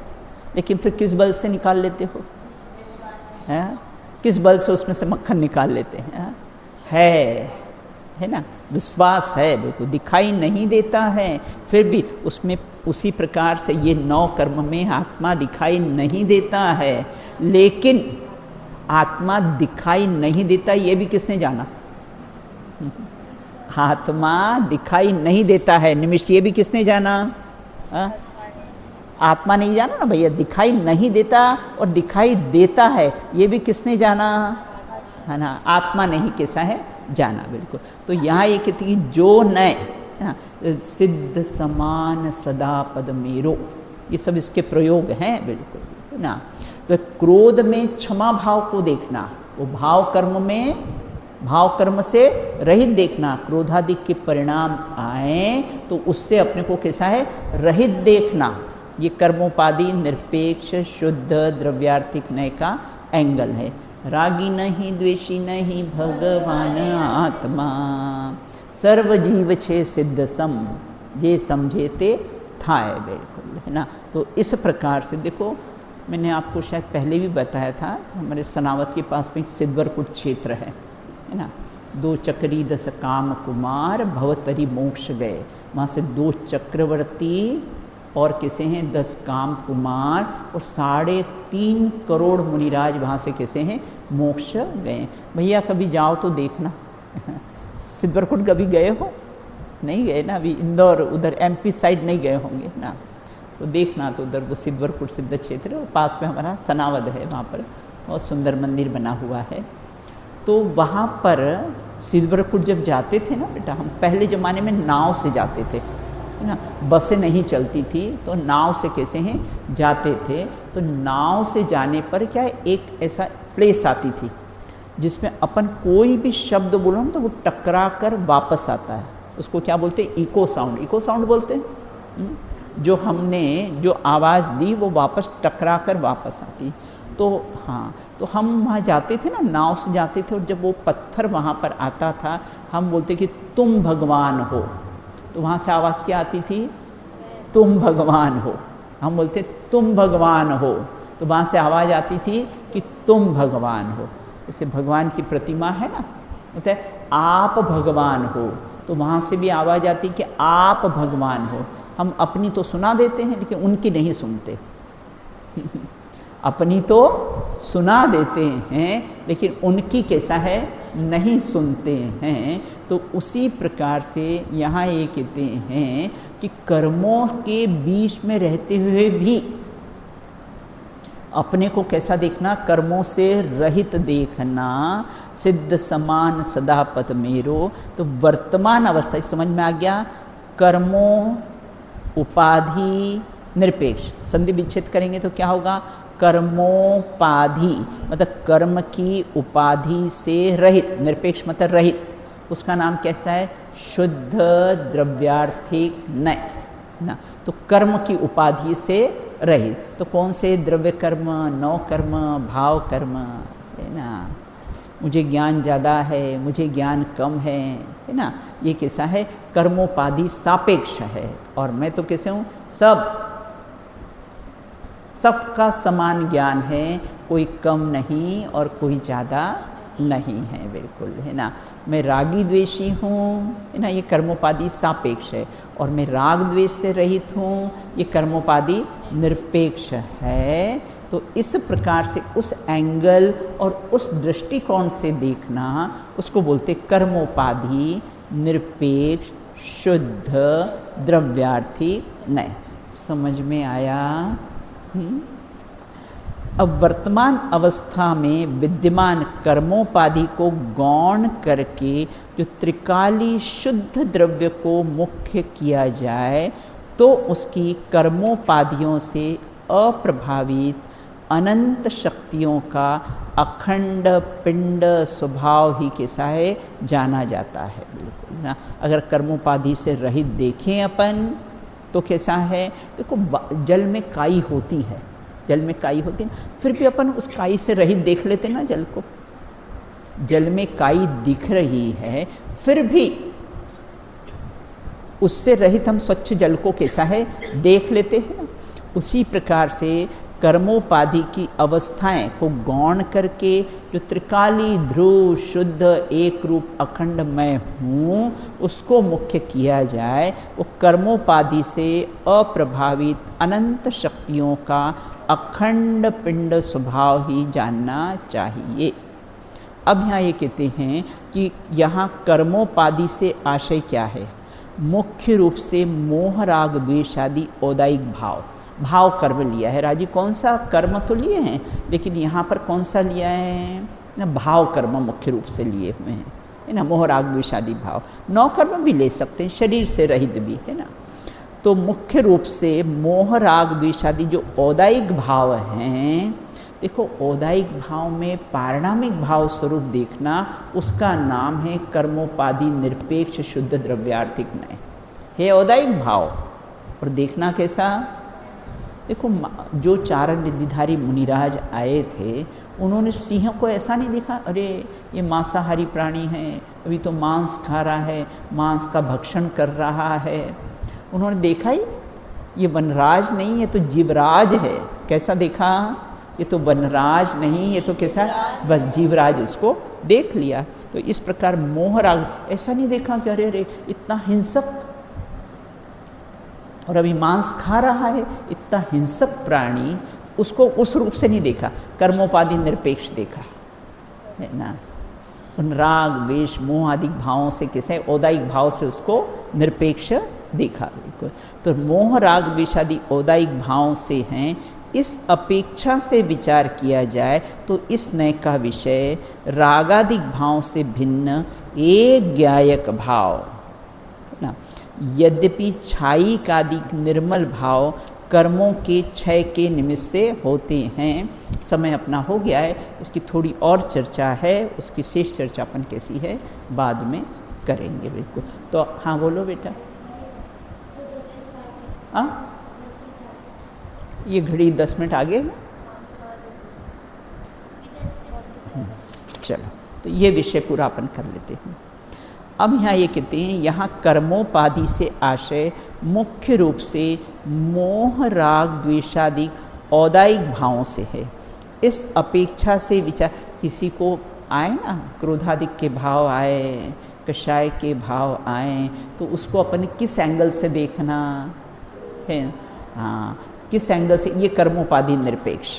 लेकिन फिर किस बल से निकाल लेते हो? किस बल से उसमें से मक्खन निकाल लेते हैं? है ना, विश्वास है। बिल्कुल दिखाई नहीं देता है, फिर भी उसमें उसी प्रकार से ये 9 कर्म में आत्मा दिखाई नहीं देता है। लेकिन आत्मा दिखाई नहीं देता, ये भी किसने जाना? आत्मा दिखाई नहीं देता है निमिष, ये भी किसने जाना? आत्मा नहीं जाना ना भैया। दिखाई नहीं देता और दिखाई देता है, ये भी किसने जाना? है ना, आत्मा नहीं कैसा है? जाना। बिल्कुल। तो यहाँ ये कहती है जो नए सिद्ध समान सदा पद मेरो, ये सब इसके प्रयोग हैं। बिल्कुल ना। तो क्रोध में क्षमा भाव को देखना, वो भाव कर्म में भाव कर्म से रहित देखना। क्रोधादि के परिणाम आए तो उससे अपने को कैसा है? रहित देखना। ये कर्मोपाधि निरपेक्ष शुद्ध द्रव्यार्थिक नय का एंगल है। रागी नहीं द्वेषी नहीं भगवान आत्मा, सर्व जीव छे सिद्ध सम, ये समझे ते थाय। बिल्कुल है ना। तो इस प्रकार से देखो, मैंने आपको शायद पहले भी बताया था, हमारे सनावत के पास में सिद्धवरकुट क्षेत्र है ना। 2 चक्री 10 काम कुमार भवतरी मोक्ष गए। वहाँ से 2 चक्रवर्ती और कैसे हैं? 10 काम कुमार और 3.5 करोड़ मुनिराज वहाँ से कैसे हैं? मोक्ष गए। भैया कभी जाओ तो देखना। सिद्धवरकुट कभी गए हो? नहीं गए ना, अभी इंदौर उधर MP साइड नहीं गए होंगे ना। तो देखना, तो उधर वो सिद्धवरकुट सिद्ध क्षेत्र है, पास में हमारा सनावद है, वहाँ पर बहुत सुंदर मंदिर बना हुआ है। तो वहाँ पर सिद्धवरकुट जब जाते थे ना बेटा, हम पहले ज़माने में नाव से जाते थे, है ना। बसें नहीं चलती थी, तो नाव से कैसे हैं? जाते थे। तो नाव से जाने पर क्या है, एक ऐसा प्लेस आती थी जिसमें अपन कोई भी शब्द बोलो तो वो टकरा कर वापस आता है। उसको क्या बोलते हैं? Echo sound. इको साउंड बोलते हैं। जो हमने जो आवाज़ दी वो वापस टकरा कर वापस आती। तो हाँ, तो हम वहाँ जाते थे ना, नाव से जाते थे, और जब वो पत्थर वहाँ पर आता था, हम बोलते कि तुम भगवान हो। तो वहाँ से आवाज़ क्या आती थी? तुम भगवान हो। हम बोलते तुम भगवान हो, तो वहाँ से आवाज़ आती थी कि तुम भगवान हो। जैसे भगवान की प्रतिमा है ना, बोलते है आप भगवान हो, तो वहाँ से भी आवाज़ आती कि आप भगवान हो। हम अपनी तो सुना देते हैं, लेकिन उनकी नहीं सुनते। अपनी तो सुना देते हैं, लेकिन उनकी कैसा है? नहीं सुनते हैं। तो उसी प्रकार से यहाँ ये कहते हैं कि कर्मों के बीच में रहते हुए भी अपने को कैसा देखना? कर्मों से रहित देखना। सिद्ध समान सदा पद मेरो। तो वर्तमान अवस्था समझ में आ गया। कर्मों उपाधि निरपेक्ष, संधि विच्छेद करेंगे तो क्या होगा? कर्मोपाधि मतलब कर्म की उपाधि से रहित, निरपेक्ष मतलब रहित, उसका नाम कैसा है? शुद्ध द्रव्यार्थिक नय ना। तो कर्म की उपाधि से रहित, तो कौन से? द्रव्य कर्म, 9 कर्म, भाव कर्म, है ना। मुझे ज्ञान ज़्यादा है, मुझे ज्ञान कम है ना। ये कैसा है? कर्मोपाधि सापेक्ष है। और मैं तो कैसे हूँ? सबका समान ज्ञान है, कोई कम नहीं और कोई ज़्यादा नहीं है। बिल्कुल है ना। मैं रागी द्वेषी हूँ, है ना, ये कर्मोपाधि सापेक्ष है। और मैं राग द्वेष से रहित हूँ, ये कर्मोपाधि निरपेक्ष है। तो इस प्रकार से उस एंगल और उस दृष्टिकोण से देखना, उसको बोलते कर्मोपाधि निरपेक्ष शुद्ध द्रव्यार्थिक नय। समझ में आया? अब वर्तमान अवस्था में विद्यमान कर्मोपाधि को गौण करके जो त्रिकाली शुद्ध द्रव्य को मुख्य किया जाए, तो उसकी कर्मोपाधियों से अप्रभावित अनंत शक्तियों का अखंड पिंड स्वभाव ही कैसा है? जाना जाता है। बिल्कुल ना। अगर कर्मोपाधि से रहित देखें अपन तो कैसा है? देखो, जल में काई होती है, जल में काई होती है, फिर भी अपन उस काई से रहित देख लेते ना जल को। जल में काई दिख रही है, फिर भी उससे रहित हम स्वच्छ जल को कैसा है देख लेते हैं ना। उसी प्रकार से कर्मोपाधि की अवस्थाएं को गौण करके जो त्रिकाली ध्रुव शुद्ध एक रूप अखंड मैं हूँ उसको मुख्य किया जाए, वो कर्मोपाधि से अप्रभावित अनंत शक्तियों का अखंड पिंड स्वभाव ही जानना चाहिए। अब यहाँ ये कहते हैं कि यहाँ कर्मोपाधि से आशय क्या है? मुख्य रूप से मोह राग द्वेष आदि औदायिक भाव कर्म लिया है। राजी कौन सा कर्म तो लिए हैं, लेकिन यहाँ पर कौन सा लिया है ना, भाव कर्म मुख्य रूप से लिए हुए हैं, है ना। मोह राग द्वेष आदि भाव, नौ कर्म भी ले सकते हैं, शरीर से रहित भी, है ना। तो मुख्य रूप से मोह राग द्वेष आदि जो औदायिक भाव हैं, देखो औदायिक भाव में पारिणामिक भाव स्वरूप देखना, उसका नाम है कर्मोपाधि निरपेक्ष शुद्ध द्रव्यार्थिक नय है औदायिक भाव। और देखना कैसा? देखो जो चारण निधिधारी मुनिराज आए थे, उन्होंने सिंह को ऐसा नहीं देखा अरे ये मांसाहारी प्राणी है, अभी तो मांस खा रहा है, मांस का भक्षण कर रहा है। उन्होंने देखा ही ये वनराज नहीं, ये तो जीवराज है। कैसा देखा? ये तो वनराज नहीं, ये तो कैसा बस जीवराज, उसको देख लिया। तो इस प्रकार मोह राग ऐसा नहीं देखा कि अरे अरे इतना हिंसक और अभी मांस खा रहा है, इतना हिंसक प्राणी, उसको उस रूप से नहीं देखा, कर्मोपाधि निरपेक्ष देखा, है ना। उन राग द्वेष मोह आदि भावों से कैसे औदायिक भाव से उसको निरपेक्ष देखा। तो मोह राग द्वेष आदि औदायिक भावों से हैं, इस अपेक्षा से विचार किया जाए तो इस नय का विषय रागादिक भाव से भिन्न एक ज्ञायक भाव ना। यद्यपि छायिक आदि निर्मल भाव कर्मों के क्षय के निमित्त से होते हैं। समय अपना हो गया है, इसकी थोड़ी और चर्चा है, उसकी शेष चर्चा अपन कैसी है बाद में करेंगे। बिल्कुल। तो हाँ बोलो बेटा। हाँ ये घड़ी 10 मिनट आगे है। चलो तो ये विषय पूरा अपन कर लेते हैं। अब यहाँ ये कहते हैं, यहाँ कर्मोपाधि से आशय मुख्य रूप से मोह राग द्वेषादि औदायिक भावों से है। इस अपेक्षा से विचार, किसी को आए ना क्रोधादिक के भाव आए, कषाय के भाव आए, तो उसको अपन किस एंगल से देखना है? हाँ, किस एंगल से? ये कर्मोपाधि निरपेक्ष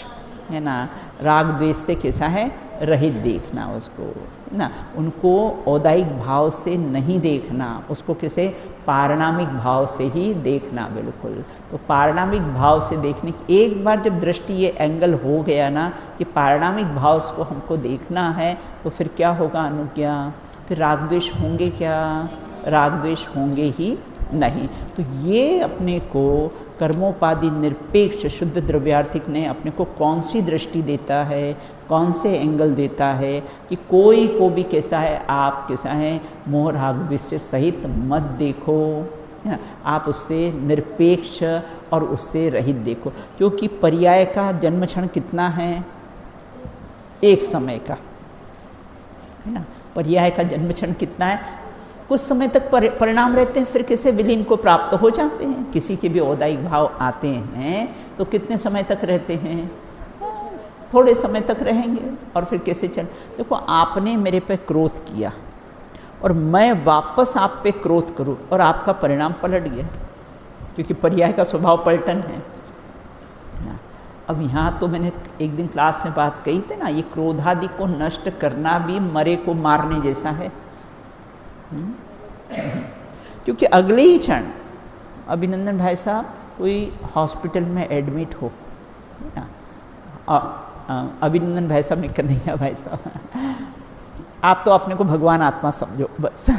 है ना। राग द्वेष से कैसा है रहित देखना उसको, है ना। उनको औदायिक भाव से नहीं देखना, उसको कैसे पारिणामिक भाव से ही देखना। बिल्कुल। तो पारिणामिक भाव से देखने की एक बार जब दृष्टि ये एंगल हो गया ना कि पारिणामिक भाव को हमको देखना है, तो फिर क्या होगा अनुज्ञा? फिर राग द्वेष होंगे क्या? राग द्वेष होंगे ही नहीं। तो ये अपने को कर्मोपाधि निरपेक्ष शुद्ध द्रव्यार्थिक ने अपने को कौन सी दृष्टि देता है, कौन से एंगल देता है कि कोई को भी कैसा है, आप कैसा है मोह राग द्वेष से सहित मत देखो, है ना। आप उससे निरपेक्ष और उससे रहित देखो, क्योंकि पर्याय का जन्म क्षण कितना है? एक समय का, है ना। पर्याय का जन्म क्षण कितना है? कुछ समय तक परिणाम रहते हैं, फिर कैसे विलीन को प्राप्त हो जाते हैं। किसी के भी औदायिक भाव आते हैं तो कितने समय तक रहते हैं? थोड़े समय तक रहेंगे और फिर कैसे चल। देखो आपने मेरे पे क्रोध किया और मैं वापस आप पे क्रोध करूं और आपका परिणाम पलट गया, क्योंकि पर्याय का स्वभाव पलटन है। अब यहाँ तो मैंने एक दिन क्लास में बात कही थी ना, ये क्रोधादि को नष्ट करना भी मरे को मारने जैसा है। क्योंकि अगले ही क्षण अभिनंदन भाई साहब कोई हॉस्पिटल में एडमिट हो, है ना। अभिनंदन भाई साहब ने कन्हैया भाई साहब, आप तो अपने को भगवान आत्मा समझो बस।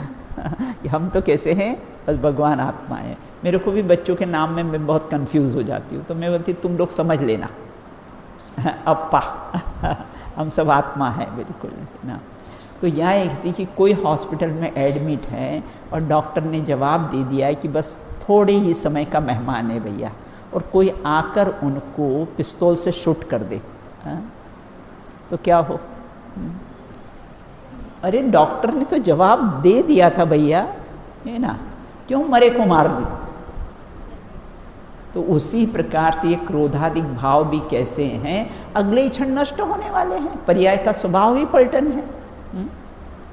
हम तो कैसे हैं? बस भगवान आत्मा है। मेरे को भी बच्चों के नाम में मैं बहुत कंफ्यूज हो जाती हूँ, तो मैं बोलती तुम लोग समझ लेना अप्पा हम सब आत्मा है। बिल्कुल ना। तो यहाँ एक थी कि कोई हॉस्पिटल में एडमिट है और डॉक्टर ने जवाब दे दिया है कि बस थोड़े ही समय का मेहमान है भैया, और कोई आकर उनको पिस्तौल से शूट कर दे, तो क्या हो? अरे डॉक्टर ने तो जवाब दे दिया था भैया, है ना। क्यों मरे को मार दूं। तो उसी प्रकार से ये क्रोधादिक भाव भी कैसे हैं, अगले ही क्षण नष्ट होने वाले हैं। पर्याय का स्वभाव ही पलटन है,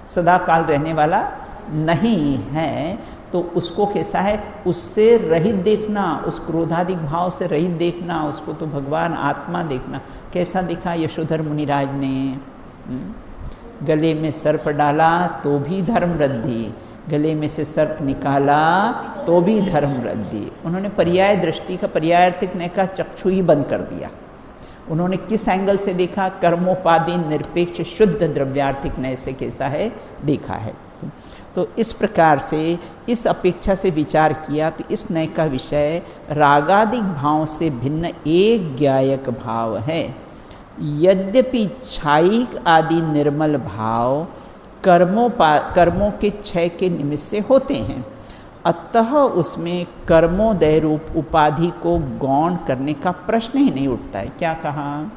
सदा काल रहने वाला नहीं है। तो उसको कैसा है, उससे रहित देखना, उस क्रोधादिक भाव से रहित देखना, उसको तो भगवान आत्मा देखना। कैसा दिखा यशोधर मुनिराज ने, गले में सर्प डाला तो भी धर्म वृद्धि, गले में से सर्प निकाला तो भी धर्म वृद्धि। उन्होंने पर्याय दृष्टि का, पर्यायार्थिक ने का चक्षु ही बंद कर दिया। उन्होंने किस एंगल से देखा, कर्मोपाधीन निरपेक्ष शुद्ध द्रव्यार्थिक नय से कैसा है देखा है। तो इस प्रकार से इस अपेक्षा से विचार किया तो इस नय का विषय रागादिक भाव से भिन्न एक ज्ञायक भाव है। यद्यपि छायिक आदि निर्मल भाव कर्मों के क्षय के निमित्त से होते हैं, अतः उसमें कर्मोदय रूप उपाधि को गौण करने का प्रश्न ही नहीं उठता है। क्या कहा,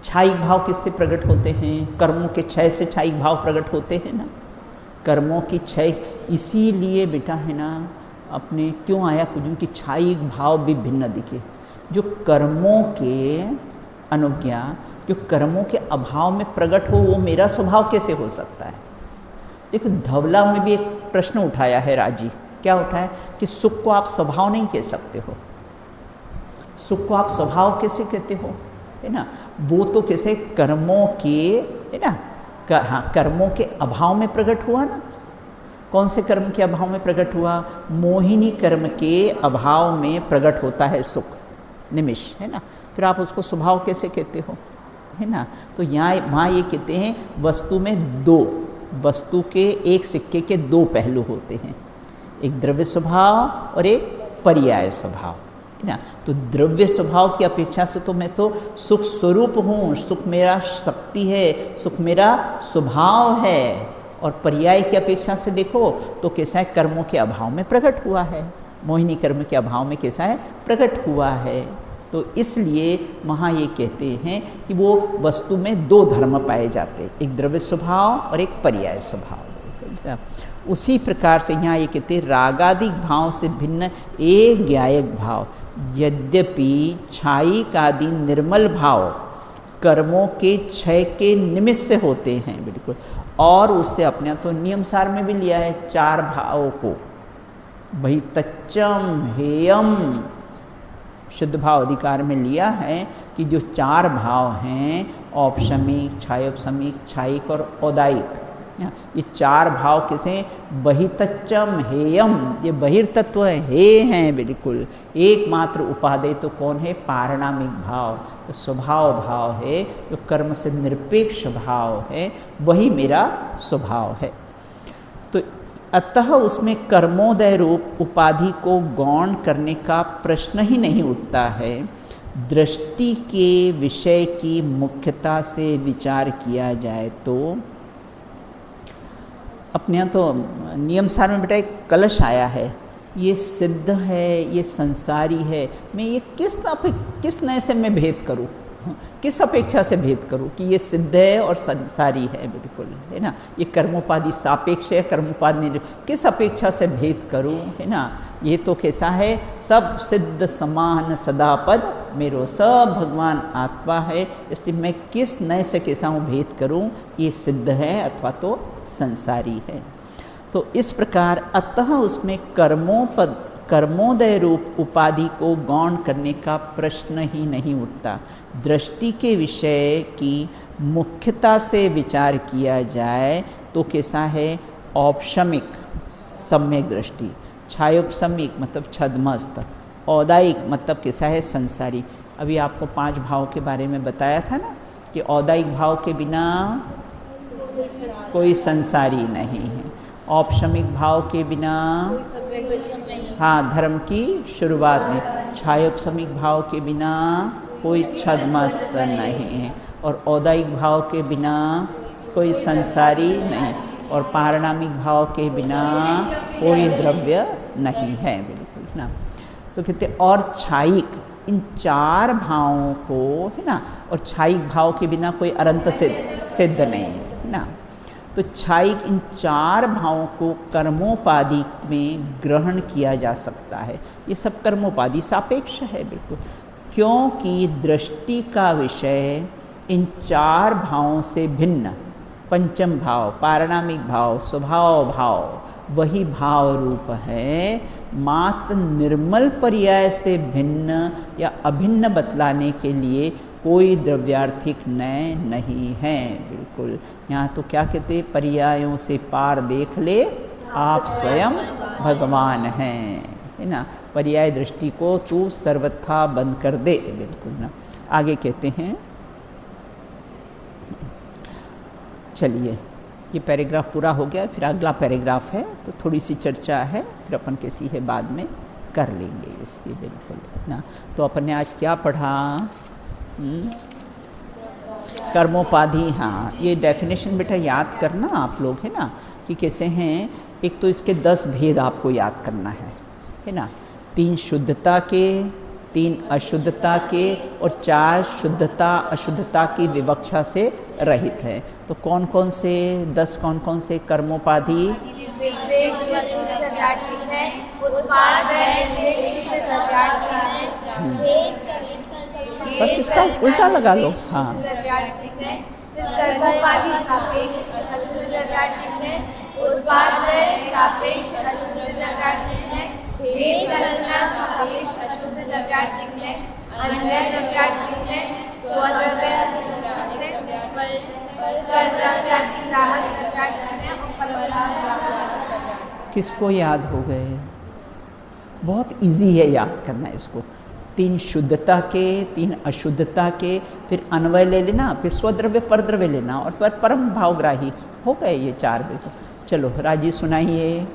छायिक भाव किससे प्रकट होते हैं, कर्मों के क्षय से छायिक भाव प्रकट होते हैं ना। कर्मों की क्षय इसीलिए बेटा है ना, अपने क्यों आया कुछ कि छायिक भाव भी भिन्न दिखे। जो कर्मों के अनुज्ञा, जो कर्मों के अभाव में प्रकट हो, वो मेरा स्वभाव कैसे हो सकता है। देखो धवला में भी एक प्रश्न उठाया है राजी, क्या उठाया कि सुख को आप स्वभाव नहीं कह सकते हो, सुख को आप स्वभाव कैसे कहते हो, है ना। वो तो कैसे कर्मों के, है ना, हाँ, कर्मों के अभाव में प्रकट हुआ ना। कौन से कर्म के अभाव में प्रकट हुआ, मोहिनी कर्म के अभाव में प्रकट होता है सुख, निमिष, है ना। फिर आप उसको स्वभाव कैसे कहते हो, है ना। तो यहाँ वहाँ ये कहते हैं वस्तु में दो, वस्तु के एक सिक्के के दो पहलू होते हैं, एक द्रव्य स्वभाव और एक पर्याय स्वभाव, है ना। तो द्रव्य स्वभाव की अपेक्षा से तो मैं तो सुख स्वरूप हूँ, सुख मेरा शक्ति है, सुख मेरा स्वभाव है। और पर्याय की अपेक्षा से देखो तो कैसा है, कर्मों के अभाव में प्रकट हुआ है, मोहिनी कर्म के अभाव में कैसा है प्रकट हुआ है। तो इसलिए वहाँ ये कहते हैं कि वो वस्तु में दो धर्म पाए जाते हैं, एक द्रव्य स्वभाव और एक पर्याय स्वभाव। उसी प्रकार से यहाँ ये कहते हैं रागादिक भाव से भिन्न एक ज्ञायक भाव। यद्यपि छायिक आदि निर्मल भाव कर्मों के क्षय के निमित्त से होते हैं, बिल्कुल। और उससे अपने तो नियम सार में भी लिया है चार भावों को, वही तच्चम हेयम शुद्ध भाव अधिकार में लिया है कि जो चार भाव हैं औपशमिक, छायोपशमिक, छायिक और औदायिक, ये चार भाव कैसे बहितच्चम हेयम, ये बहिर्तत्व हे हैं बिल्कुल। एकमात्र उपादेय तो कौन है, पारणामिक भाव, जो स्वभाव भाव है, जो कर्म से निरपेक्ष भाव है, वही मेरा स्वभाव है। तो अतः उसमें कर्मोदय रूप उपाधि को गौण करने का प्रश्न ही नहीं उठता है। दृष्टि के विषय की मुख्यता से विचार किया जाए तो अपने यहाँ तो नियम सार में बेटा एक कलश आया है, ये सिद्ध है, ये संसारी है, मैं ये किस नए से मैं भेद करूँ, किस अपेक्षा से भेद करूँ कि ये सिद्ध है और संसारी है, बिल्कुल, है ना। ये कर्मोपाधि सापेक्ष है, कर्मोपाधि किस अपेक्षा से भेद करूँ, है ना। ये तो कैसा है, सब सिद्ध समान सदापद मेरो, सब भगवान आत्मा है, इसलिए मैं किस नए से कैसा हूँ भेद करूँ, ये सिद्ध है अथवा तो संसारी है। तो इस प्रकार अतः उसमें कर्मोदय रूप उपाधि को गौण करने का प्रश्न ही नहीं उठता। दृष्टि के विषय की मुख्यता से विचार किया जाए तो कैसा है, औपशमिक सम्यक दृष्टि, छायोपशमिक मतलब छद्मस्त, औदायिक मतलब कैसा है संसारी। अभी आपको 5 भाव के बारे में बताया था ना कि औदायिक भाव के बिना कोई संसारी नहीं है, औपशमिक भाव के बिना हाँ धर्म की शुरुआत नहीं, छायोपशमिक भाव के बिना कोई छद्मस्त नहीं है, और औदायिक भाव के बिना कोई संसारी नहीं, और पारणामिक भाव के बिना कोई द्रव्य नहीं है, बिल्कुल ना। तो कहते और छायिक, इन 4 भावों को, है ना, और छायिक भाव के बिना कोई अनंत सिद्ध नहीं है ना। तो छायिक इन चार भावों को कर्मोपाधि में ग्रहण किया जा सकता है। ये सब कर्मोपाधि सापेक्ष है बिल्कुल, क्योंकि दृष्टि का विषय इन चार भावों से भिन्न, पंचम भाव, पारिणामिक भाव, स्वभाव भाव, वही भाव रूप है। मात्र निर्मल पर्याय से भिन्न या अभिन्न बतलाने के लिए कोई द्रव्यार्थिक नय नहीं है बिल्कुल। यहाँ तो क्या कहते, पर्यायों से पार देख ले आप स्वयं भगवान हैं, है ना। पर्याय दृष्टि को तू सर्वथा बंद कर दे बिल्कुल ना। आगे कहते हैं, चलिए ये पैराग्राफ पूरा हो गया, फिर अगला पैराग्राफ है तो थोड़ी सी चर्चा है, फिर अपन किसी है बाद में कर लेंगे इसकी बिल्कुल ना। तो अपन ने आज क्या पढ़ा, कर्मोपाधि। हाँ, ये डेफिनेशन बेटा याद करना आप लोग, है ना, कि कैसे हैं। एक तो इसके 10 भेद आपको याद करना है ना। 3 शुद्धता के, 3 अशुद्धता के और 4 शुद्धता अशुद्धता की विवक्षा से रहित है। तो कौन कौन से 10 कौन कौन से कर्मोपाधि, बस इसका उल्टा लगा लो। हाँ, किसको याद हो गए? बहुत इजी है याद करना इसको। 3 शुद्धता के, 3 अशुद्धता के, फिर अन्वय ले लेना, फिर स्वद्रव्य परद्रव्य लेना और फिर परम भावग्राही, हो गए ये 4 भेद। चलो राजी सुनाइए।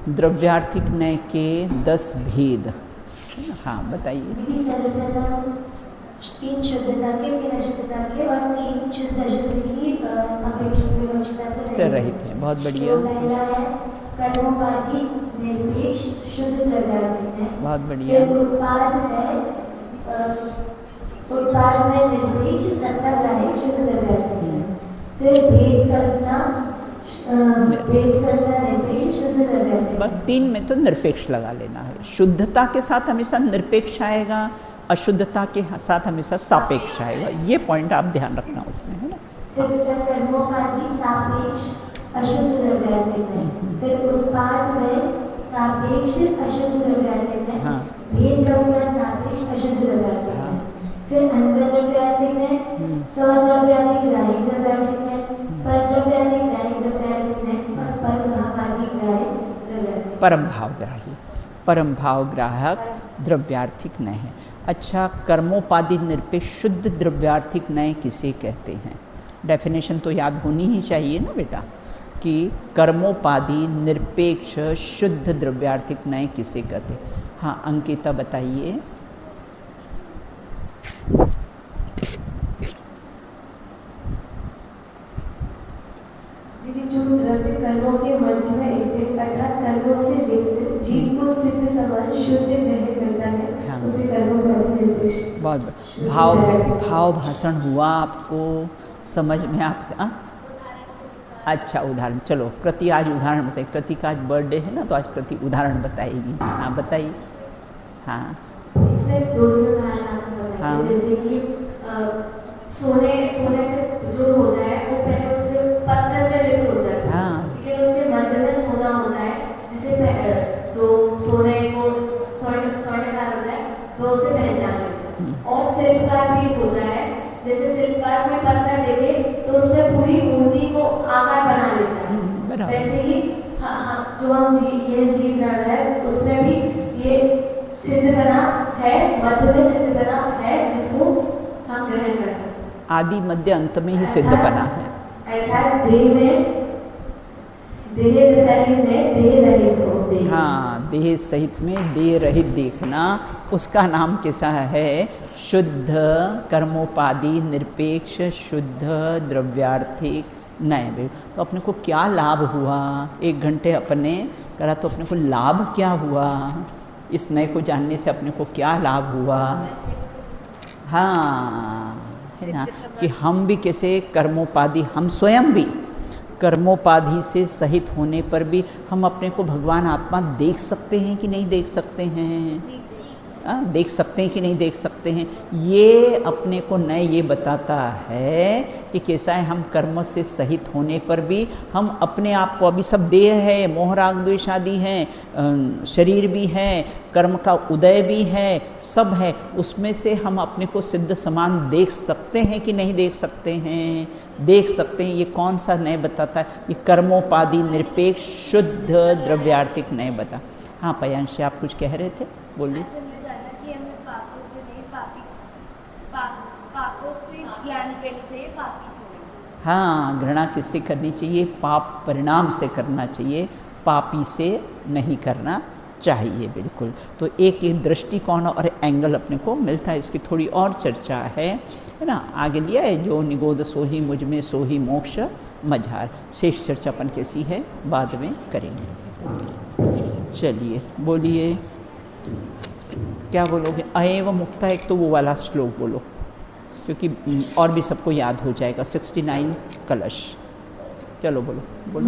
द्रव्यार्थिक नय के 10 भेद। हाँ बताइए। 3 शुद्धता के, 3 अशुद्धता के और 3 शुद्ध अशुद्ध की अपेक्षित विवक्षता से रहित है। बहुत बढ़िया। पहला है कर्मोपाधि निरपेक्ष शुद्ध द्रव्यार्थिक है। बहुत बढ़िया। उत्पाद में निरपेक्ष सत्ताग्राही शुद्ध द्रव्यार्थिक है। फिर भेद कल्पना निरपेक्ष शुद्ध द्रव्यार्थिक। बस 3 में तो निरपेक्ष लगा लेना है। शुद्धता के साथ हमेशा निरपेक्ष आएगा, अशुद्धता के साथ हमेशा सापेक्ष आएगा। ये पॉइंट आप ध्यान रखना उसमें, है ना। फिर उसका कर्मोपाधि सापेक्ष अशुद्ध द्रव्यार्थिक है। फिर उत्पाद में सापेक्ष अशुद्ध द्रव्यार्थिक है। हाँ। भेद कल्पना सापेक्ष अशुद्ध द्रव्यार्थिक है। फिर अन्वय द्रव्यार्थिक है, स्वद्रव्यार्थिक ग्राही द्रव्यार्थिक है, परद्रव्यार्थिक ग्राही द्रव्यार्थिक है और परभावार्थिक ग्राही द्रव्यार्थिक। परम भावग्राही, परम भावग्राहक द्रव्यार्थिक नय है। अच्छा, कर्मोपाधि निरपेक्ष शुद्ध द्रव्यार्थिक नय किसे कहते हैं? डेफिनेशन तो याद होनी ही चाहिए ना बेटा, कि कर्मोपाधि निरपेक्ष शुद्ध द्रव्यार्थिक नय किसे कहते हैं। हाँ अंकिता बताइए। जो द्रव्य कर्मों के मध्य में स्थित अर्थात कर्मों से रिक्त जीव को सिद्ध समान शुद्ध ग्रहण करता है, उसे कर्मोपाधि निरपेक्ष। बहुत भाव भाषण हुआ आपको समझ में? आपका अच्छा उदाहरण, चलो कृति आज उदाहरण बताइए। कृति का आज बर्थडे है ना, तो आज कृति उदाहरण बताएगी। हाँ बताइए। हाँ इसमें 2-3 उदाहरण आपको बताएंगे। हाँ। जैसे कि सोने से जो होता है वो पहले उससे पत्थर में लिप्त होता है। हाँ। लेकिन उसके मध्य में सोना होता है, जिसे जो सोने को स्वर्णकार होता है वो उसे पहचान लेता है। और शिल्पकार भी होता है, जैसे शिल्पकार कोई पत्थर देखे तो उसमें पूरी मूर्ति को आकार बना लेता है। वैसे ही जो हम ये जीव है उसमें भी ये सिद्ध बना है, मध्य में सिद्ध बना है, जिसको हम ग्रहण कर सकते हैं। आदि मध्य अंत में ही सिद्ध बना है। अर्थात देह सहित में देह रहित हो। हाँ, देह सहित में देह रहित देखना, उसका नाम कैसा है? शुद्ध कर्मोपाधि निरपेक्ष शुद्ध द्रव्यार्थिक नय। तो अपने को क्या लाभ हुआ? 1 घंटे अपने करा तो अपने को लाभ क्या हुआ? इस नय को जानने से अपने को क्या लाभ हुआ? हाँ, है ना, कि हम भी कैसे कर्मोपाधि, हम स्वयं भी कर्मोपाधि से सहित होने पर भी हम अपने को भगवान आत्मा देख सकते हैं कि नहीं देख सकते हैं? देख सकते हैं कि नहीं देख सकते हैं? ये अपने को न ये बताता है कि कैसा है, हम कर्म से सहित होने पर भी हम अपने आप को, अभी सब देह है, मोह राग द्वेष आदि हैं, शरीर भी है, कर्म का उदय भी है, सब है, उसमें से हम अपने को सिद्ध समान देख सकते हैं कि नहीं देख सकते हैं? देख सकते हैं। ये कौन सा नय बताता है? ये कर्मोपाधि निरपेक्ष शुद्ध द्रव्यार्थिक नय बता। हाँ पयांशी, आप कुछ कह रहे थे, बोलिए। पापों से ज्ञान करनी चाहिए, पापी से। हाँ, घृणा किससे करनी चाहिए? पाप परिणाम से करना चाहिए, पापी से नहीं करना चाहिए, बिल्कुल। तो एक दृष्टिकोण और एंगल अपने को मिलता है। इसकी थोड़ी और चर्चा है ना, आगे लिया है, जो निगोद सोही मुझ में सोही मोक्ष मझार। शेष चर्चा अपन कैसी है बाद में करेंगे। चलिए बोलिए, क्या बोलोगे? अएव मुक्ता, एक तो वो वाला श्लोक बोलो, क्योंकि और भी सबको याद हो जाएगा। 69 कलश, चलो बोलो बोलो।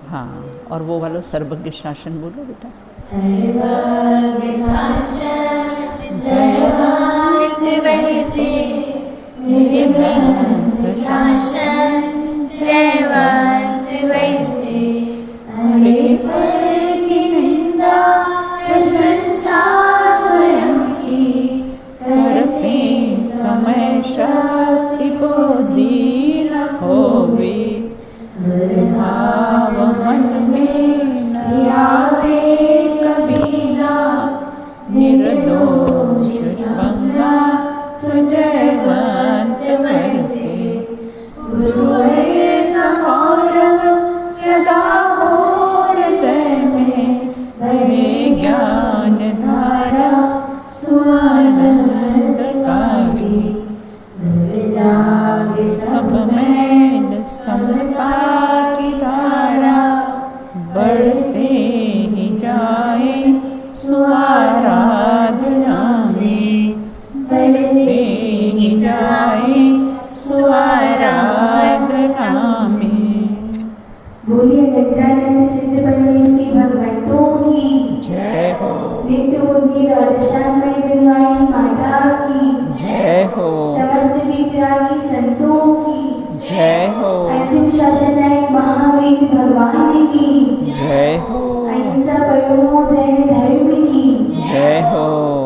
हाँ, और वो वाला सर्वज्ञ शासन बोलो बेटा। सर्वज्ञ शासन जयवंत वैद्य, निर्मंत शासन जयवंत वैद्य, हरे पर की निंदा प्रशंसा स्वयं की, करते समय शक्ति बुद्धि न खोवे, भाव मन में न आवे कभी ना, निर्दोष गंगा जयवंत वैद्य, गुरु गौरव सदा हो हृदय में, बहे ज्ञान धारा स्वानंदकारी।